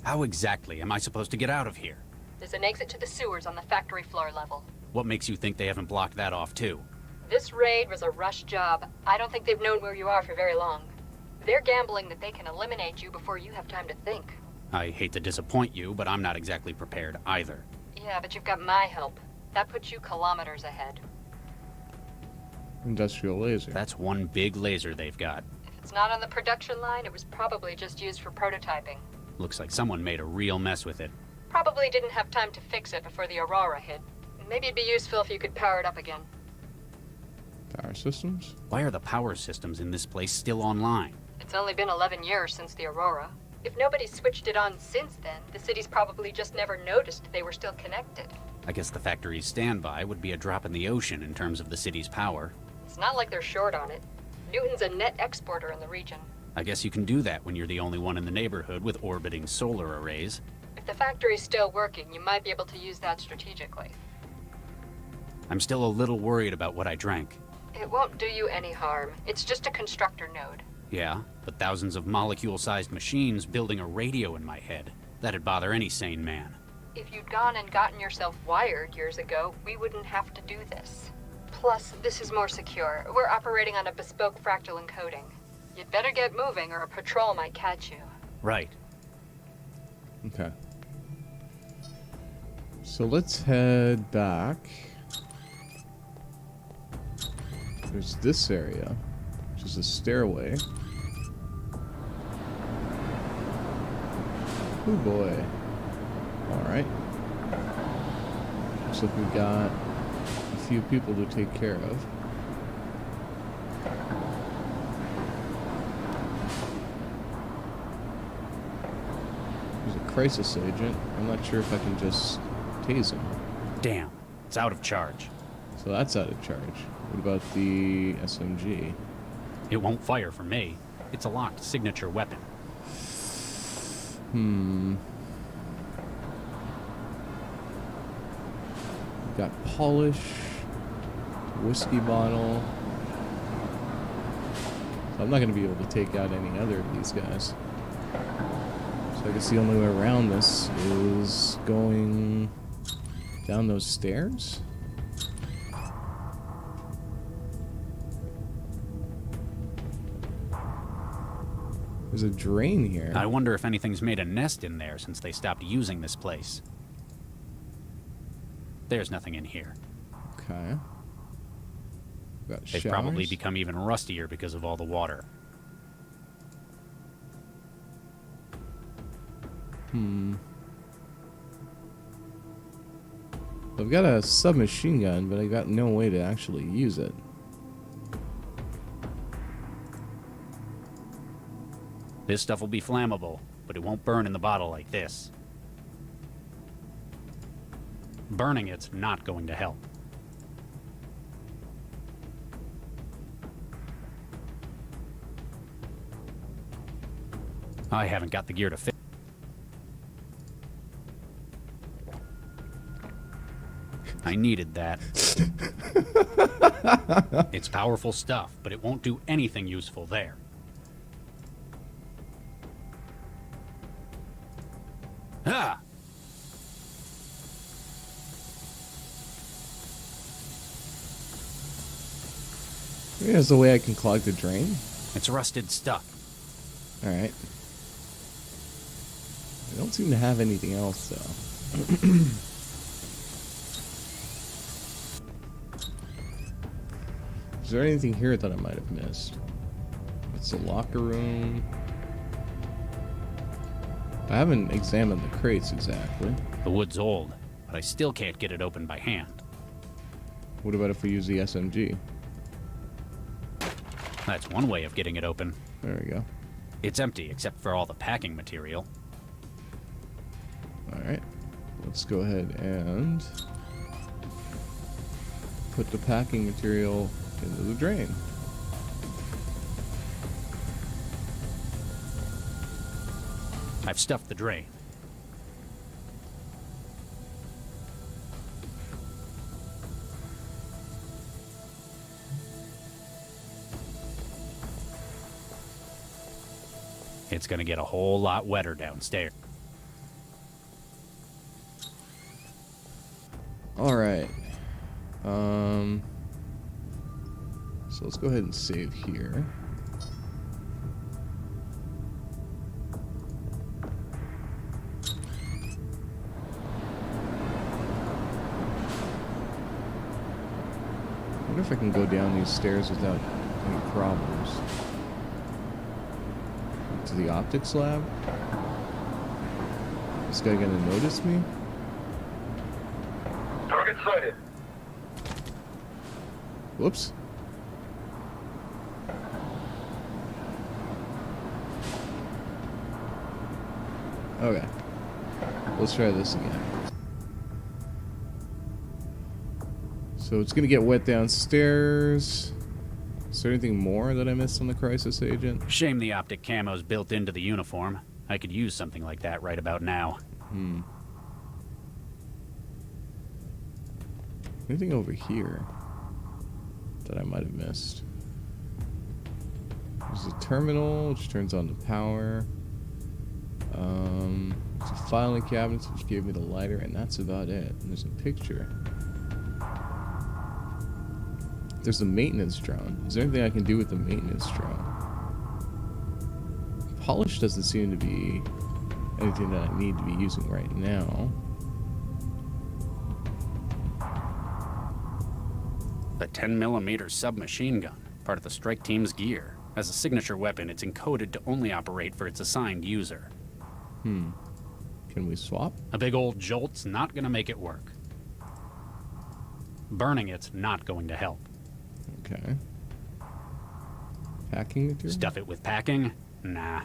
How exactly am I supposed to get out of here? There's an exit to the sewers on the factory floor level. What makes you think they haven't blocked that off too? This raid was a rush job. I don't think they've known where you are for very long. They're gambling that they can eliminate you before you have time to think. I hate to disappoint you, but I'm not exactly prepared either. Yeah, but you've got my help. That puts you kilometers ahead. Industrial laser. That's one big laser they've got. If it's not on the production line, it was probably just used for prototyping. Looks like someone made a real mess with it. Probably didn't have time to fix it before the Aurora hit. Maybe it'd be useful if you could power it up again. Power systems? Why are the power systems in this place still online? It's only been 11 years since the Aurora. If nobody's switched it on since then, the city's probably just never noticed they were still connected. I guess the factory's standby would be a drop in the ocean in terms of the city's power. It's not like they're short on it. Newton's a net exporter in the region. I guess you can do that when you're the only one in the neighborhood with orbiting solar arrays. If the factory's still working, you might be able to use that strategically. I'm still a little worried about what I drank. It won't do you any harm. It's just a constructor node. Yeah, but thousands of molecule-sized machines building a radio in my head. That'd bother any sane man. If you'd gone and gotten yourself wired years ago, we wouldn't have to do this. Plus, this is more secure. We're operating on a bespoke fractal encoding. You'd better get moving or a patrol might catch you. Right. Okay. So let's head back. There's this area, which is a stairway. Oh boy. Alright. Looks like we got a few people to take care of. There's a crisis agent. I'm not sure if I can just tase him. Damn, it's out of charge. So that's out of charge. What about the SMG? It won't fire for me. It's a locked signature weapon. We've got polish, whiskey bottle. So I'm not going to be able to take out any other of these guys. So I guess the only way around this is going down those stairs? There's a drain here. I wonder if anything's made a nest in there since they stopped using this place. There's nothing in here. Okay. Got They've showers. probably become even rustier because of all the water. I've got a submachine gun, but I got no way to actually use it. This stuff will be flammable, but it won't burn in the bottle like this. Burning it's not going to help. I haven't got the gear to fit. I needed that. It's powerful stuff, but it won't do anything useful there. Ah! Maybe there's a way I can clog the drain? It's rusted stuff. Alright. I don't seem to have anything else, though. Is there anything here that I might have missed? It's a locker room. I haven't examined the crates exactly. The wood's old, but I still can't get it open by hand. What about if we use the SMG? That's one way of getting it open. There we go. It's empty except for all the packing material. Alright. Let's go ahead and put the packing material into the drain. I've stuffed the drain. It's gonna get a whole lot wetter downstairs. Alright. So let's go ahead and save here. I wonder if I can go down these stairs without any problems. To the optics lab? This guy gonna notice me? Target sighted. Whoops. Okay. Let's try this again. So it's gonna get wet downstairs. Is there anything more that I missed on the crisis agent? Shame the optic camo's built into the uniform. I could use something like that right about now. Anything over here that I might have missed? There's a terminal which turns on the power. There's a filing cabinet which gave me the lighter, and that's about it. And there's a picture. There's a maintenance drone. Is there anything I can do with the maintenance drone? Polish doesn't seem to be anything that I need to be using right now. The 10mm submachine gun, part of the strike team's gear. As a signature weapon, it's encoded to only operate for its assigned user. Can we swap? A big old jolt's not gonna make it work. Burning it's not going to help. Okay. Packing material? Stuff it with packing? Nah.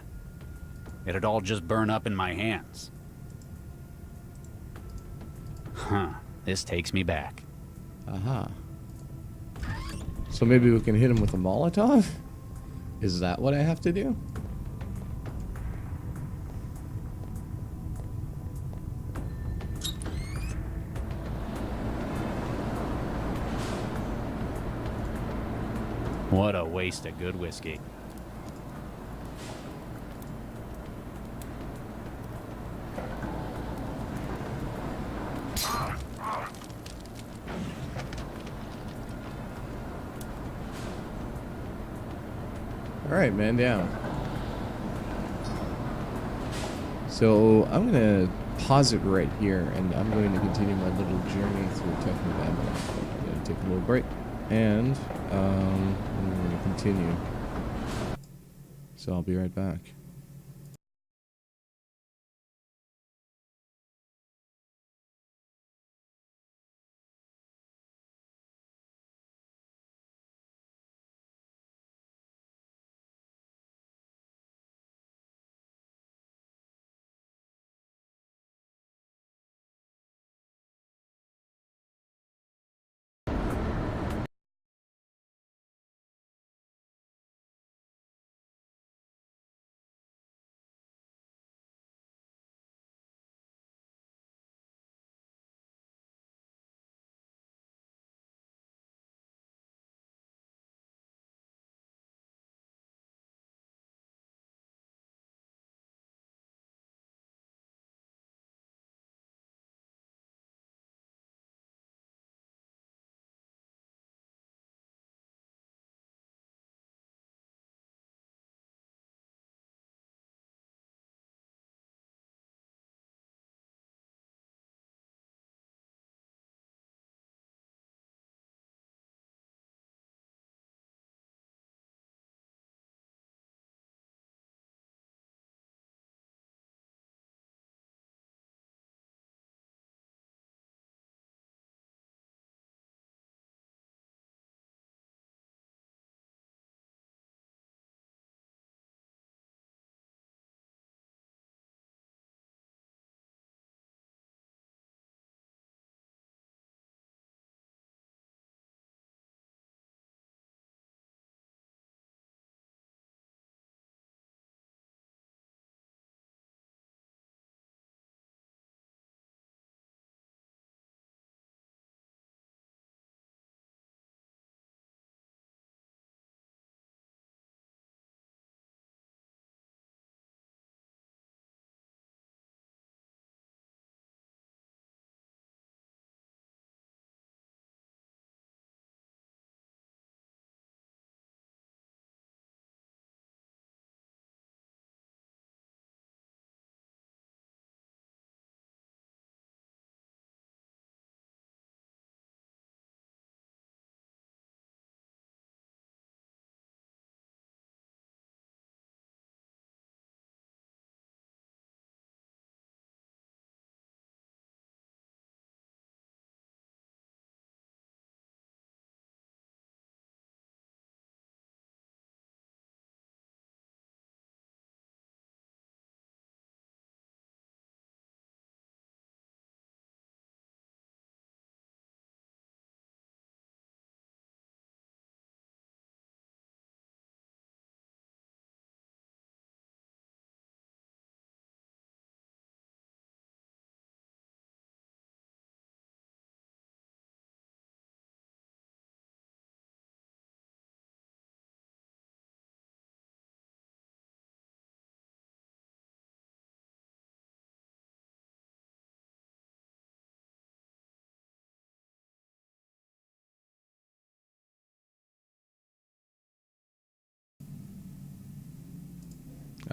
It'd all just burn up in my hands. Huh. This takes me back. Aha. So maybe we can hit him with a Molotov? Is that what I have to do? What a waste of good whiskey. Alright, man down. So I'm gonna pause it right here, and I'm going to continue my little journey through Technobabylon. I'm gonna take a little break, and we're gonna continue. So I'll be right back.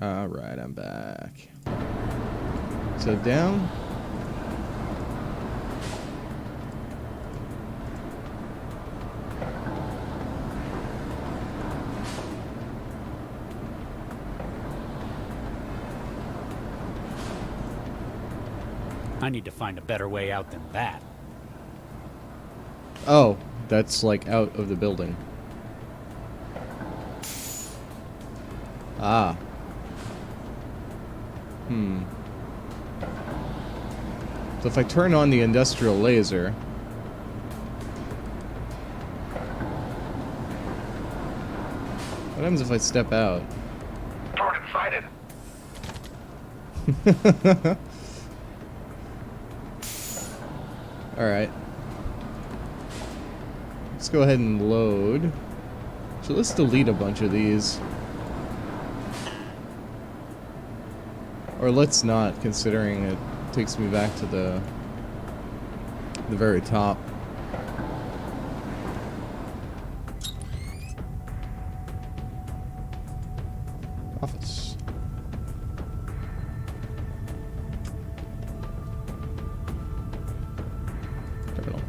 Alright, I'm back. So down. I need to find a better way out than that. Oh, that's like out of the building. Ah. So if I turn on the industrial laser... What happens if I step out? Target sighted. Alright. Let's go ahead and load. So let's delete a bunch of these. Or let's not, considering it takes me back to the very top. Office. Terminal.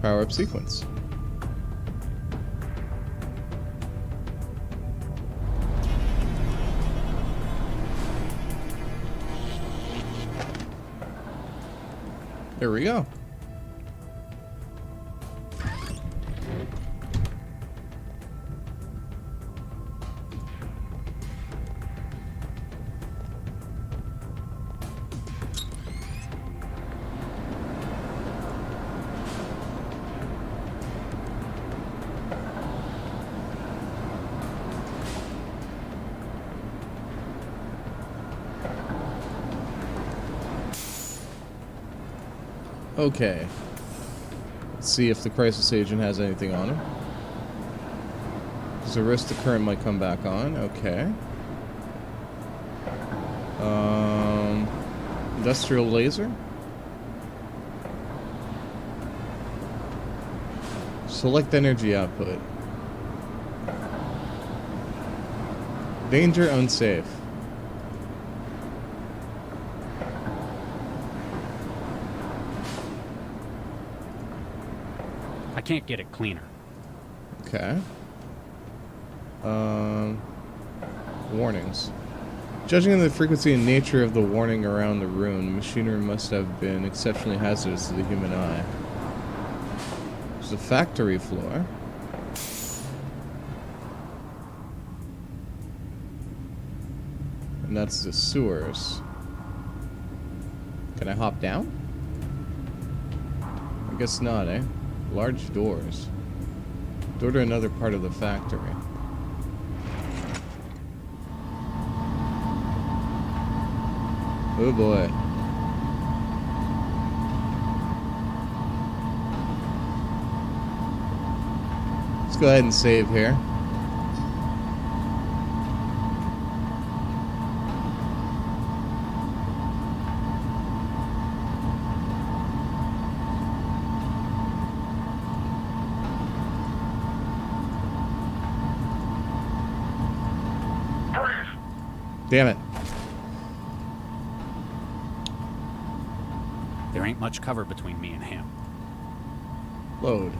Power up sequence. There we go. Okay. Let's see if the crisis agent has anything on him. There's a risk the current might come back on. Okay. Industrial laser. Select energy output. Danger unsafe. I can't get it cleaner. Okay. Warnings. Judging on the frequency and nature of the warning around the room, the machinery must have been exceptionally hazardous to the human eye. There's a factory floor. And that's the sewers. Can I hop down? I guess not, eh? Large doors. Door to another part of the factory. Oh boy. Let's go ahead and save here. Damn it. There ain't much cover between me and him. Load.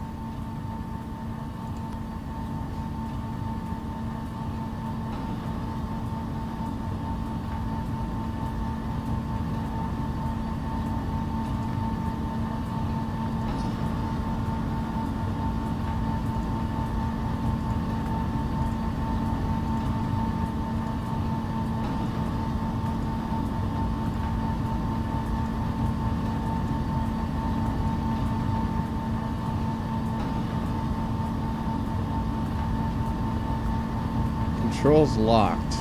Controls locked.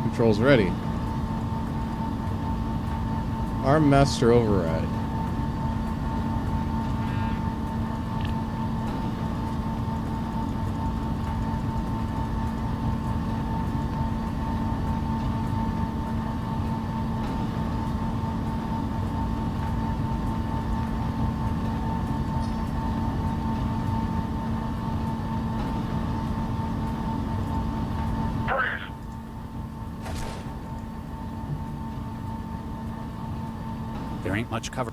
Controls ready. Arm master override. There ain't much cover.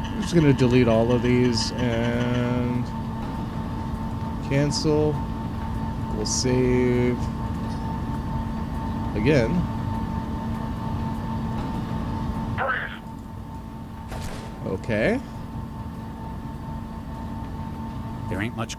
I'm just gonna delete all of these and cancel. We'll save again. Okay. There ain't much.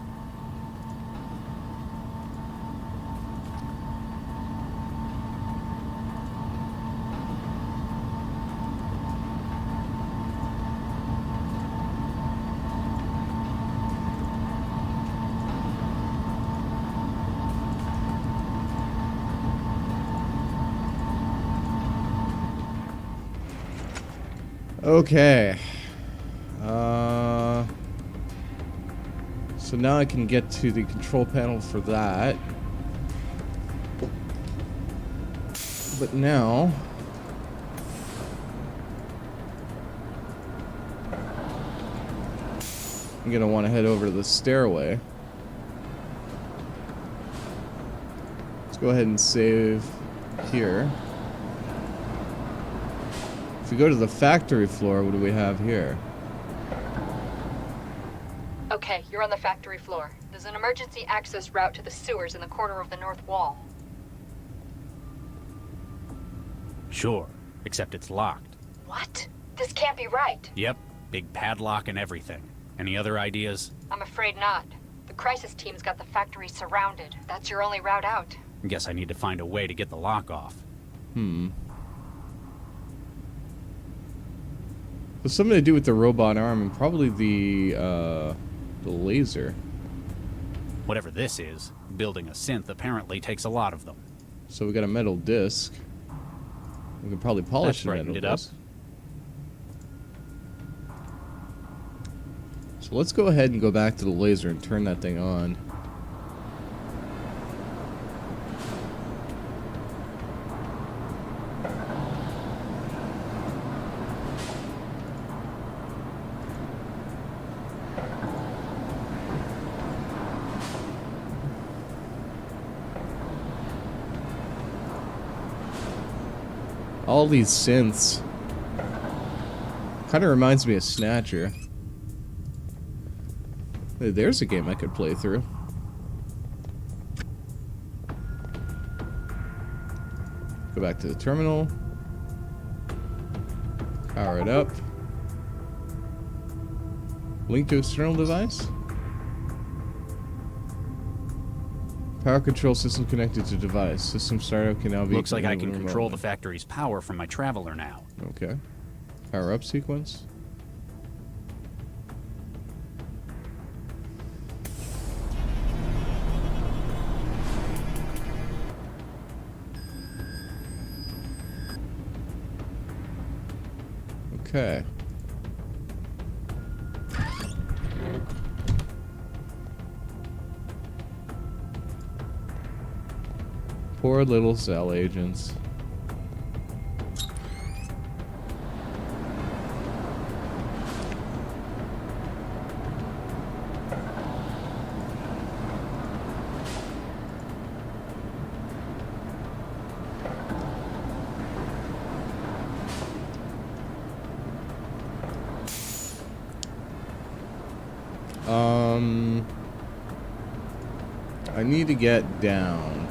Okay. So now I can get to the control panel for that. But now I'm gonna want to head over to the stairway. Let's go ahead and save here. If we go to the factory floor, what do we have here? Okay, you're on the factory floor. There's an emergency access route to the sewers in the corner of the north wall. Sure, except it's locked. What? This can't be right. Yep, big padlock and everything. Any other ideas? I'm afraid not. The crisis team's got the factory surrounded. That's your only route out. Guess I need to find a way to get the lock off. There's something to do with the robot arm and probably the laser. Whatever this is, building a synth apparently takes a lot of them. So we got a metal disc. We can probably polish the metal disc. So let's go ahead and go back to the laser and turn that thing on. All these synths kind of reminds me of Snatcher. Hey, there's a game I could play through. Go back to the terminal. Power it up. Link to external device. Power control system connected to device. System startup can now be... Looks like I can control the factory's power from my traveler now. Okay. Power up sequence. Okay. Poor little cell agents. I need to get down.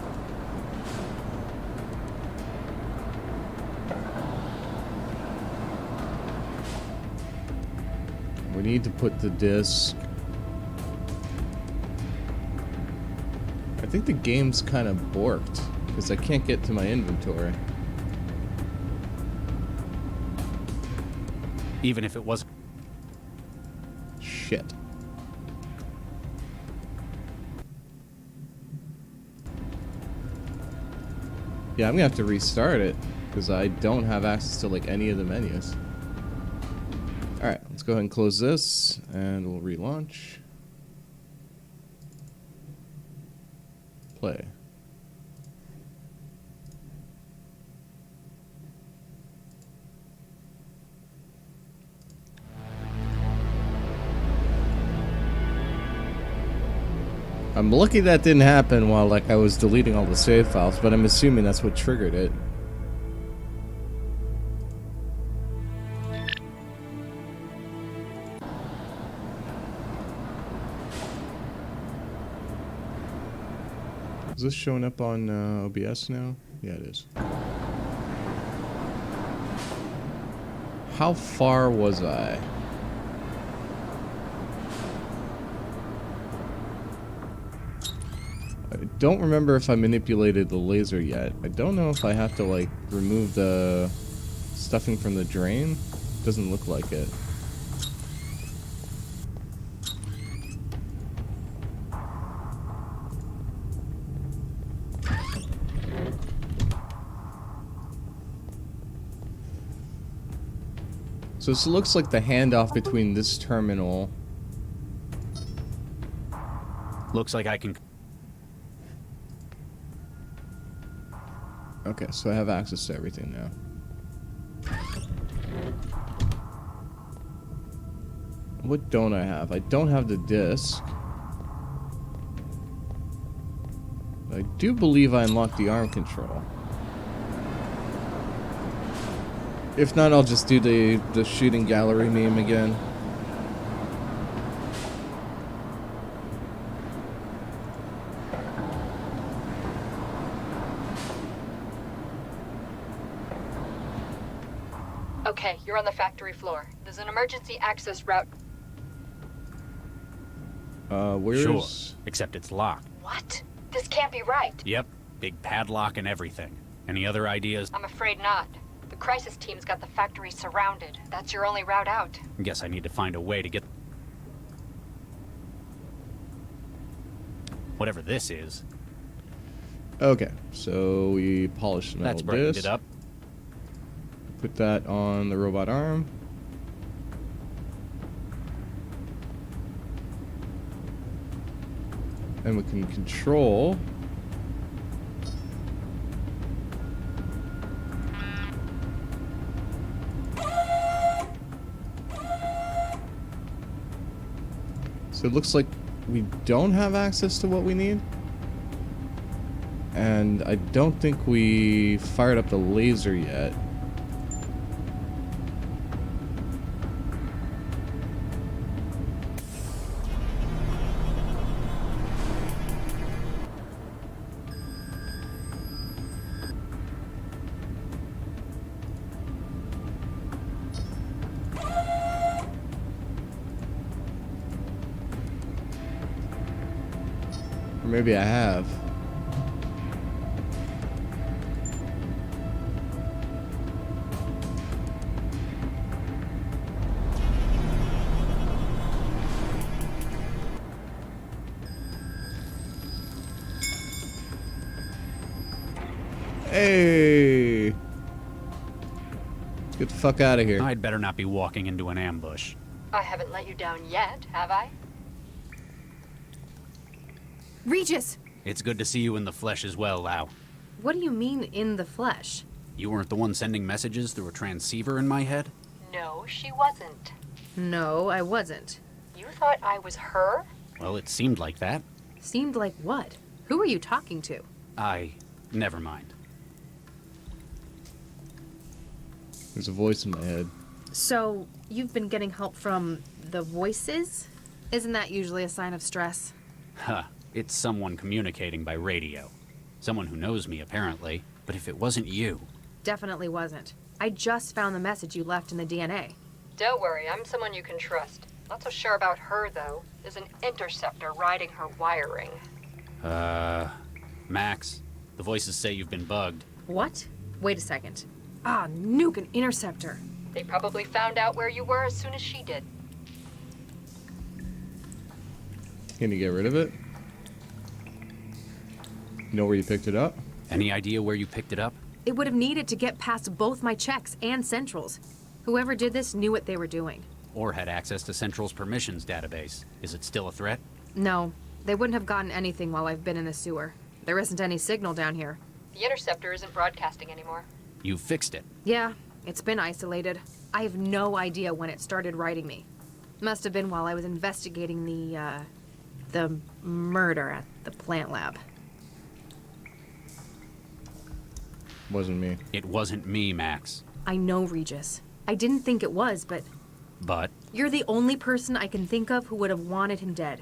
We need to put the disc. I think the game's kind of borked because I can't get to my inventory. Even if it was... Shit. Yeah, I'm gonna have to restart it because I don't have access to like any of the menus. Alright, let's go ahead and close this and we'll relaunch. Play. I'm lucky that didn't happen while like I was deleting all the save files, but I'm assuming that's what triggered it. Is this showing up on OBS now? Yeah, it is. How far was I? I don't remember if I manipulated the laser yet. I don't know if I have to, like, remove the stuffing from the drain. Doesn't look like it. So this looks like the handoff between this terminal. Looks like I can... Okay, so I have access to everything now. What don't I have? I don't have the disc. I do believe I unlocked the arm control. If not, I'll just do the shooting gallery meme again. Okay, you're on the factory floor. There's an emergency access route. Where's... Sure, except it's locked. What? This can't be right. Yep, big padlock and everything. Any other ideas? I'm afraid not. The crisis team's got the factory surrounded. That's your only route out. Guess I need to find a way to get... whatever this is. Okay, so we polish the metal That's brightened disc. it up. Put that on the robot arm. And we can control... So it looks like we don't have access to what we need. And I don't think we fired up the laser yet. Or maybe I have. Hey! Get the fuck out of here. I'd better not be walking into an ambush. I haven't let you down yet, have I? Regis! It's good to see you in the flesh as well, Lau. What do you mean, in the flesh? You weren't the one sending messages through a transceiver in my head? No, she wasn't. No, I wasn't. You thought I was her? Well, it seemed like that. Seemed like what? Who were you talking to? Never mind. There's a voice in my head. So, you've been getting help from the voices? Isn't that usually a sign of stress? Huh. It's someone communicating by radio. Someone who knows me, apparently. But if it wasn't you... Definitely wasn't. I just found the message you left in the DNA. Don't worry, I'm someone you can trust. Not so sure about her, though. There's an interceptor riding her wiring. Max, the voices say you've been bugged. What? Wait a second. Ah, nuke an interceptor. They probably found out where you were as soon as she did. Can you get rid of it? You know where you picked it up? Any idea where you picked it up? It would have needed to get past both my checks and Central's. Whoever did this knew what they were doing. Or had access to Central's permissions database. Is it still a threat? No, they wouldn't have gotten anything while I've been in the sewer. There isn't any signal down here. The interceptor isn't broadcasting anymore. You fixed it. Yeah, it's been isolated. I have no idea when it started writing me. Must have been while I was investigating the murder at the plant lab. Wasn't me. It wasn't me, Max. I know, Regis. I didn't think it was, but... But? You're the only person I can think of who would have wanted him dead.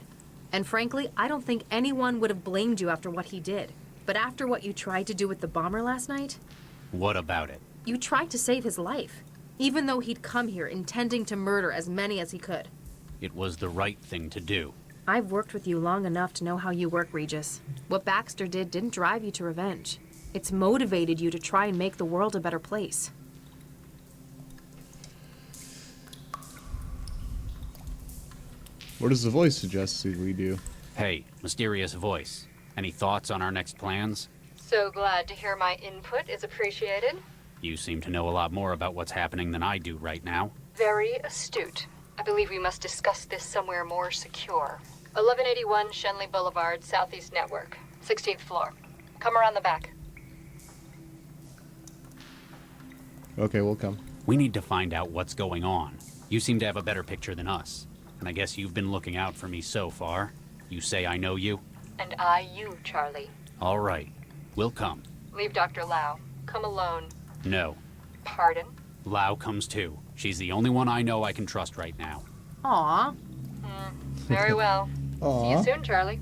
And frankly, I don't think anyone would have blamed you after what he did. But after what you tried to do with the bomber last night... What about it? You tried to save his life, even though he'd come here intending to murder as many as he could. It was the right thing to do. I've worked with you long enough to know how you work, Regis. What Baxter did didn't drive you to revenge. It's motivated you to try and make the world a better place. What does the voice suggest we do? Hey, mysterious voice. Any thoughts on our next plans? So glad to hear my input is appreciated. You seem to know a lot more about what's happening than I do right now. Very astute. I believe we must discuss this somewhere more secure. 1181 Shenley Boulevard, Southeast Network, 16th floor. Come around the back. Okay, we'll come. We need to find out what's going on. You seem to have a better picture than us. And I guess you've been looking out for me so far. You say I know you? And I you, Charlie. All right. We'll come. Leave Dr. Lau. Come alone. No. Pardon? Lau comes too. She's the only one I know I can trust right now. Aw. Very well. See you soon, Charlie.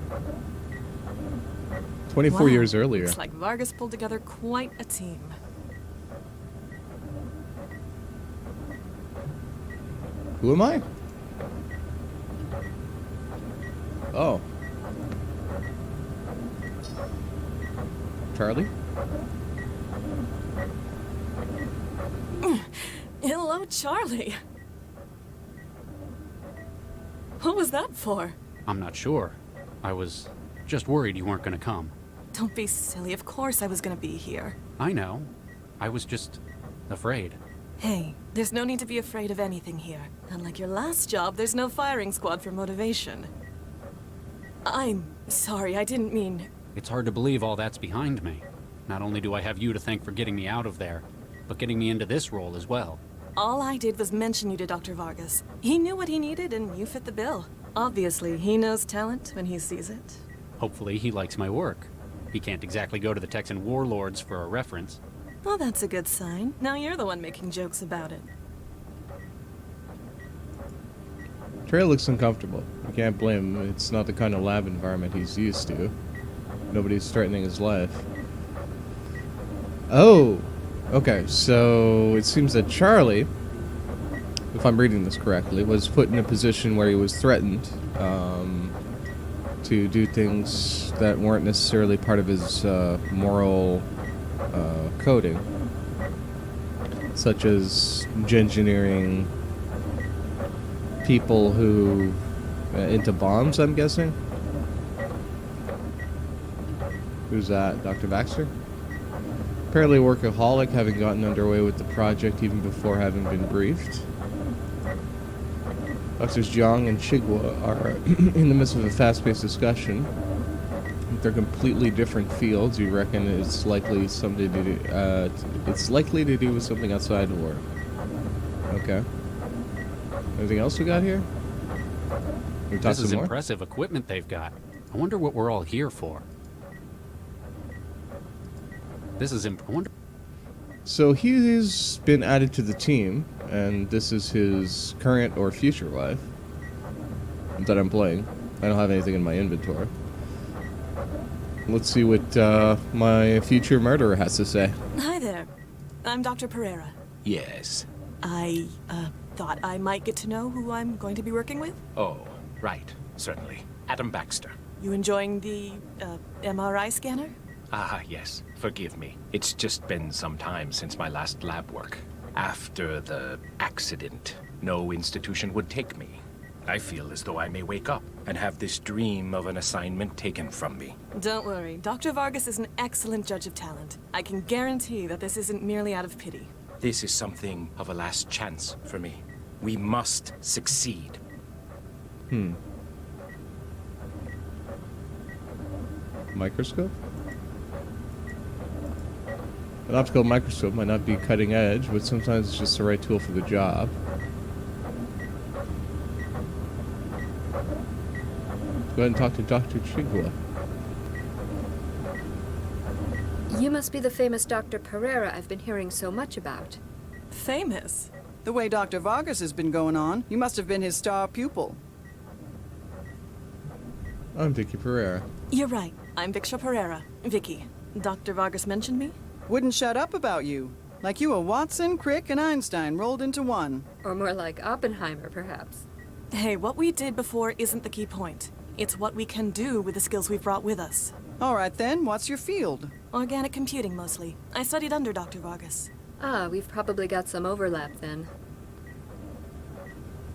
Wow. 24 years earlier. Looks like Vargas pulled together quite a team. Who am I? Oh. Charlie? Hello, Charlie. What was that for? I'm not sure. I was just worried you weren't going to come. Don't be silly. Of course I was gonna be here. I know. I was just afraid. Hey, there's no need to be afraid of anything here. Unlike your last job, there's no firing squad for motivation. I'm sorry, I didn't mean... It's hard to believe all that's behind me. Not only do I have you to thank for getting me out of there, but getting me into this role as well. All I did was mention you to Dr. Vargas. He knew what he needed and you fit the bill. Obviously, he knows talent when he sees it. Hopefully he likes my work. He can't exactly go to the Texan warlords for a reference. Well, that's a good sign. Now you're the one making jokes about it. Trey looks uncomfortable. You can't blame him. It's not the kind of lab environment he's used to. Nobody's threatening his life. Oh! Okay, so it seems that Charlie, if I'm reading this correctly, was put in a position where he was threatened to do things that weren't necessarily part of his moral coding, such as engineering people who into bombs, I'm guessing. Who's that? Dr. Baxter? Apparently a workaholic, having gotten underway with the project even before having been briefed. Doctors Jiang and Chigwa are in the midst of a fast-paced discussion. They're completely different fields. You reckon it's likely something to do, it's likely to do with something outside of work. Okay. Anything else we got here? We talk This is some more? impressive equipment they've got. I wonder what we're all here for. This is So he's been added to the team, and this is his current or future life that I'm playing. I don't have anything in my inventory. Let's see what my future murderer has to say. Hi there. I'm Dr. Pereira. Yes. I thought I might get to know who I'm going to be working with. Oh, right. Certainly. Adam Baxter. You enjoying the MRI scanner? Ah, yes. Forgive me. It's just been some time since my last lab work. After the accident, no institution would take me. I feel as though I may wake up and have this dream of an assignment taken from me. Don't worry. Dr. Vargas is an excellent judge of talent. I can guarantee that this isn't merely out of pity. This is something of a last chance for me. We must succeed. Microscope? An optical microscope might not be cutting edge, but sometimes it's just the right tool for the job. Go ahead and talk to Dr. Chigwa. You must be the famous Dr. Pereira I've been hearing so much about. Famous? The way Dr. Vargas has been going on, you must have been his star pupil. I'm Vicky Pereira. You're right. I'm Viksha Pereira. Vicky. Dr. Vargas mentioned me? Wouldn't shut up about you. Like you were Watson, Crick, and Einstein rolled into one. Or more like Oppenheimer, perhaps. Hey, what we did before isn't the key point. It's what we can do with the skills we've brought with us. All right then, what's your field? Organic computing, mostly. I studied under Dr. Vargas. Ah, we've probably got some overlap then.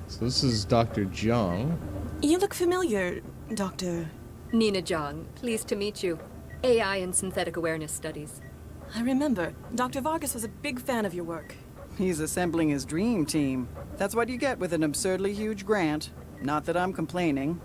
So this is Dr. Zhang. You look familiar, Dr. Nina Zhang, pleased to meet you. AI and synthetic awareness studies. I remember. Dr. Vargas was a big fan of your work. He's assembling his dream team. That's what you get with an absurdly huge grant. Not that I'm complaining.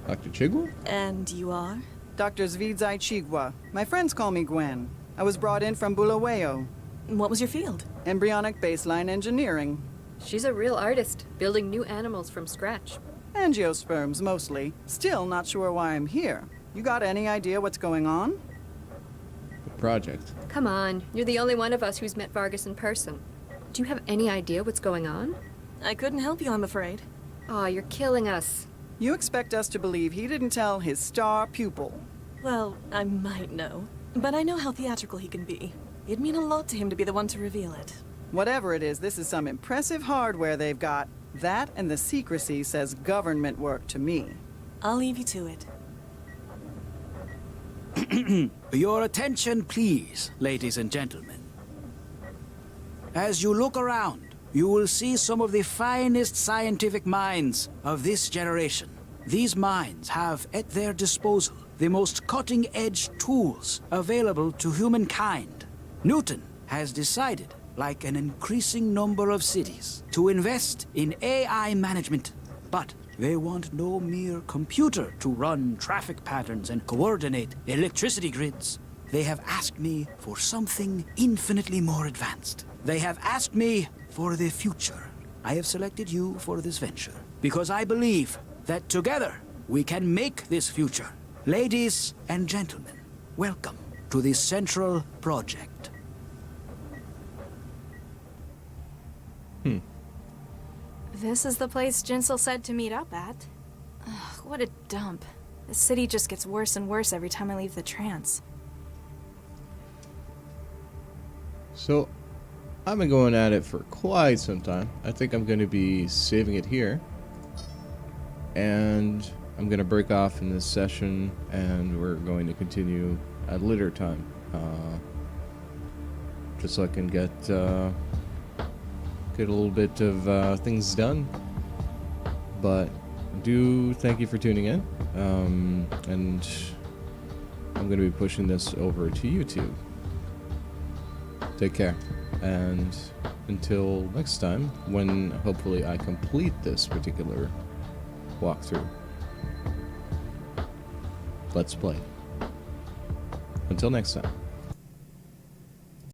Dr. Chigwa? And you are? Dr. Zvidzai Chigwa. My friends call me Gwen. I was brought in from Bulawayo. What was your field? Embryonic baseline engineering. She's a real artist, building new animals from scratch. Angiosperms, mostly. Still not sure why I'm here. You got any idea what's going on? The project. Come on, you're the only one of us who's met Vargas in person. Do you have any idea what's going on? I couldn't help you, I'm afraid. Aw, you're killing us. You expect us to believe he didn't tell his star pupil? Well, I might know. But I know how theatrical he can be. It'd mean a lot to him to be the one to reveal it. Whatever it is, this is some impressive hardware they've got. That and the secrecy says government work to me. I'll leave you to it. Your attention, please, ladies and gentlemen. As you look around, you will see some of the finest scientific minds of this generation. These minds have at their disposal the most cutting-edge tools available to humankind. Newton has decided, like an increasing number of cities, to invest in AI management. But they want no mere computer to run traffic patterns and coordinate electricity grids. They have asked me for something infinitely more advanced. They have asked me for the future. I have selected you for this venture because I believe that together we can make this future. Ladies and gentlemen, welcome to the Central Project. This is the place Jinsel said to meet up at. Ugh, what a dump. The city just gets worse and worse every time I leave the trance. So, I've been going at it for quite some time. I think I'm going to be saving it here. And I'm going to break off in this session, and we're going to continue at later time. Just so I can get a little bit of things done. But do thank you for tuning in. And I'm going to be pushing this over to YouTube. Take care. And until next time, when hopefully I complete this particular walkthrough. Let's play. Until next time.